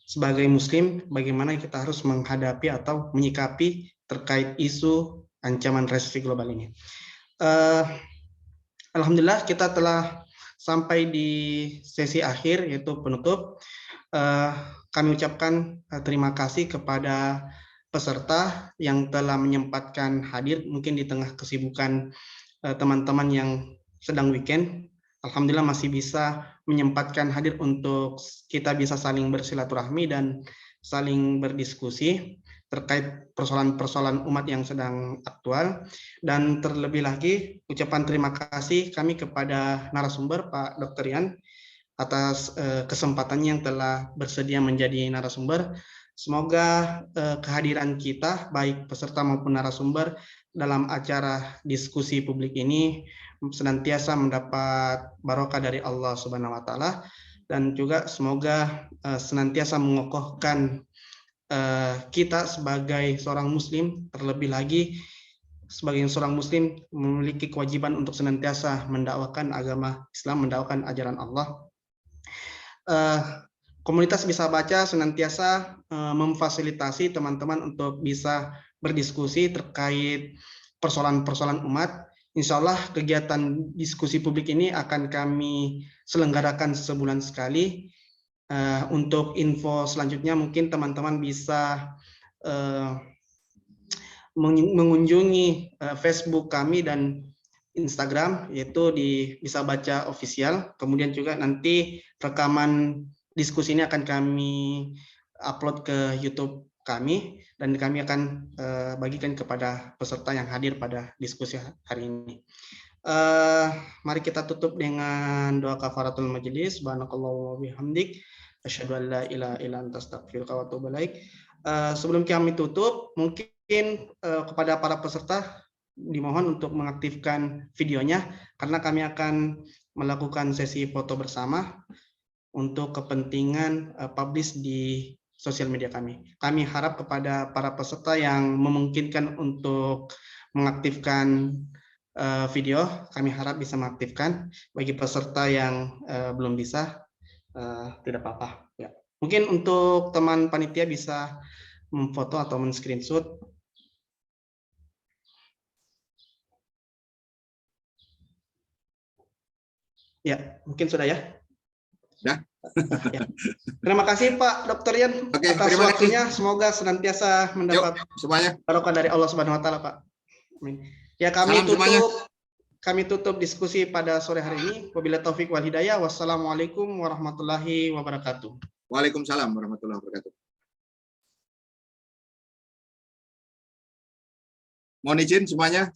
sebagai Muslim bagaimana kita harus menghadapi atau menyikapi terkait isu ancaman resesi global ini. Alhamdulillah kita telah sampai di sesi akhir, yaitu penutup. Kami ucapkan terima kasih kepada peserta yang telah menyempatkan hadir, mungkin di tengah kesibukan teman-teman yang sedang weekend. Alhamdulillah masih bisa menyempatkan hadir untuk kita bisa saling bersilaturahmi dan saling berdiskusi terkait persoalan-persoalan umat yang sedang aktual. Dan terlebih lagi ucapan terima kasih kami kepada narasumber Pak Dr. Rian atas kesempatannya yang telah bersedia menjadi narasumber. Semoga kehadiran kita, baik peserta maupun narasumber, dalam acara diskusi publik ini senantiasa mendapat barokah dari Allah Subhanahu wa taala, dan juga semoga senantiasa mengokohkan kita sebagai seorang muslim, terlebih lagi sebagai seorang muslim memiliki kewajiban untuk senantiasa mendakwakan agama Islam, mendakwakan ajaran Allah. Komunitas Bisa Baca senantiasa memfasilitasi teman-teman untuk bisa berdiskusi terkait persoalan-persoalan umat Insya Allah kegiatan diskusi publik ini akan kami selenggarakan sebulan sekali. Untuk info selanjutnya mungkin teman-teman bisa mengunjungi Facebook kami dan Instagram, yaitu di Bisa Baca Official. Kemudian juga nanti rekaman diskusi ini akan kami upload ke YouTube kami, dan kami akan bagikan kepada peserta yang hadir pada diskusi hari ini. Mari kita tutup dengan doa kafaratul majelis. Subhanakallahu wa bihamdik, asyhadu an la ilaha illa anta astaghfiruka wa atubu ilaik. Sebelum kami tutup, mungkin kepada para peserta dimohon untuk mengaktifkan videonya, karena kami akan melakukan sesi foto bersama untuk kepentingan publish di sosial media kami. Kami harap kepada para peserta yang memungkinkan untuk mengaktifkan video, kami harap bisa mengaktifkan. Bagi peserta yang belum bisa, tidak apa-apa. Ya. Mungkin untuk teman panitia bisa memfoto atau men-screenshot. Ya, mungkin sudah ya. Sudah. Ya. Terima kasih Pak Dr. Yan atas waktunya. Semoga senantiasa mendapat semuanya barokah dari Allah Subhanahu wa taala, Pak. Amin. Ya, kami tutup diskusi pada sore hari ini. Wabillahi taufik wal hidayah. Wassalamualaikum warahmatullahi wabarakatuh. Waalaikumsalam warahmatullahi wabarakatuh. Mohon izin semuanya.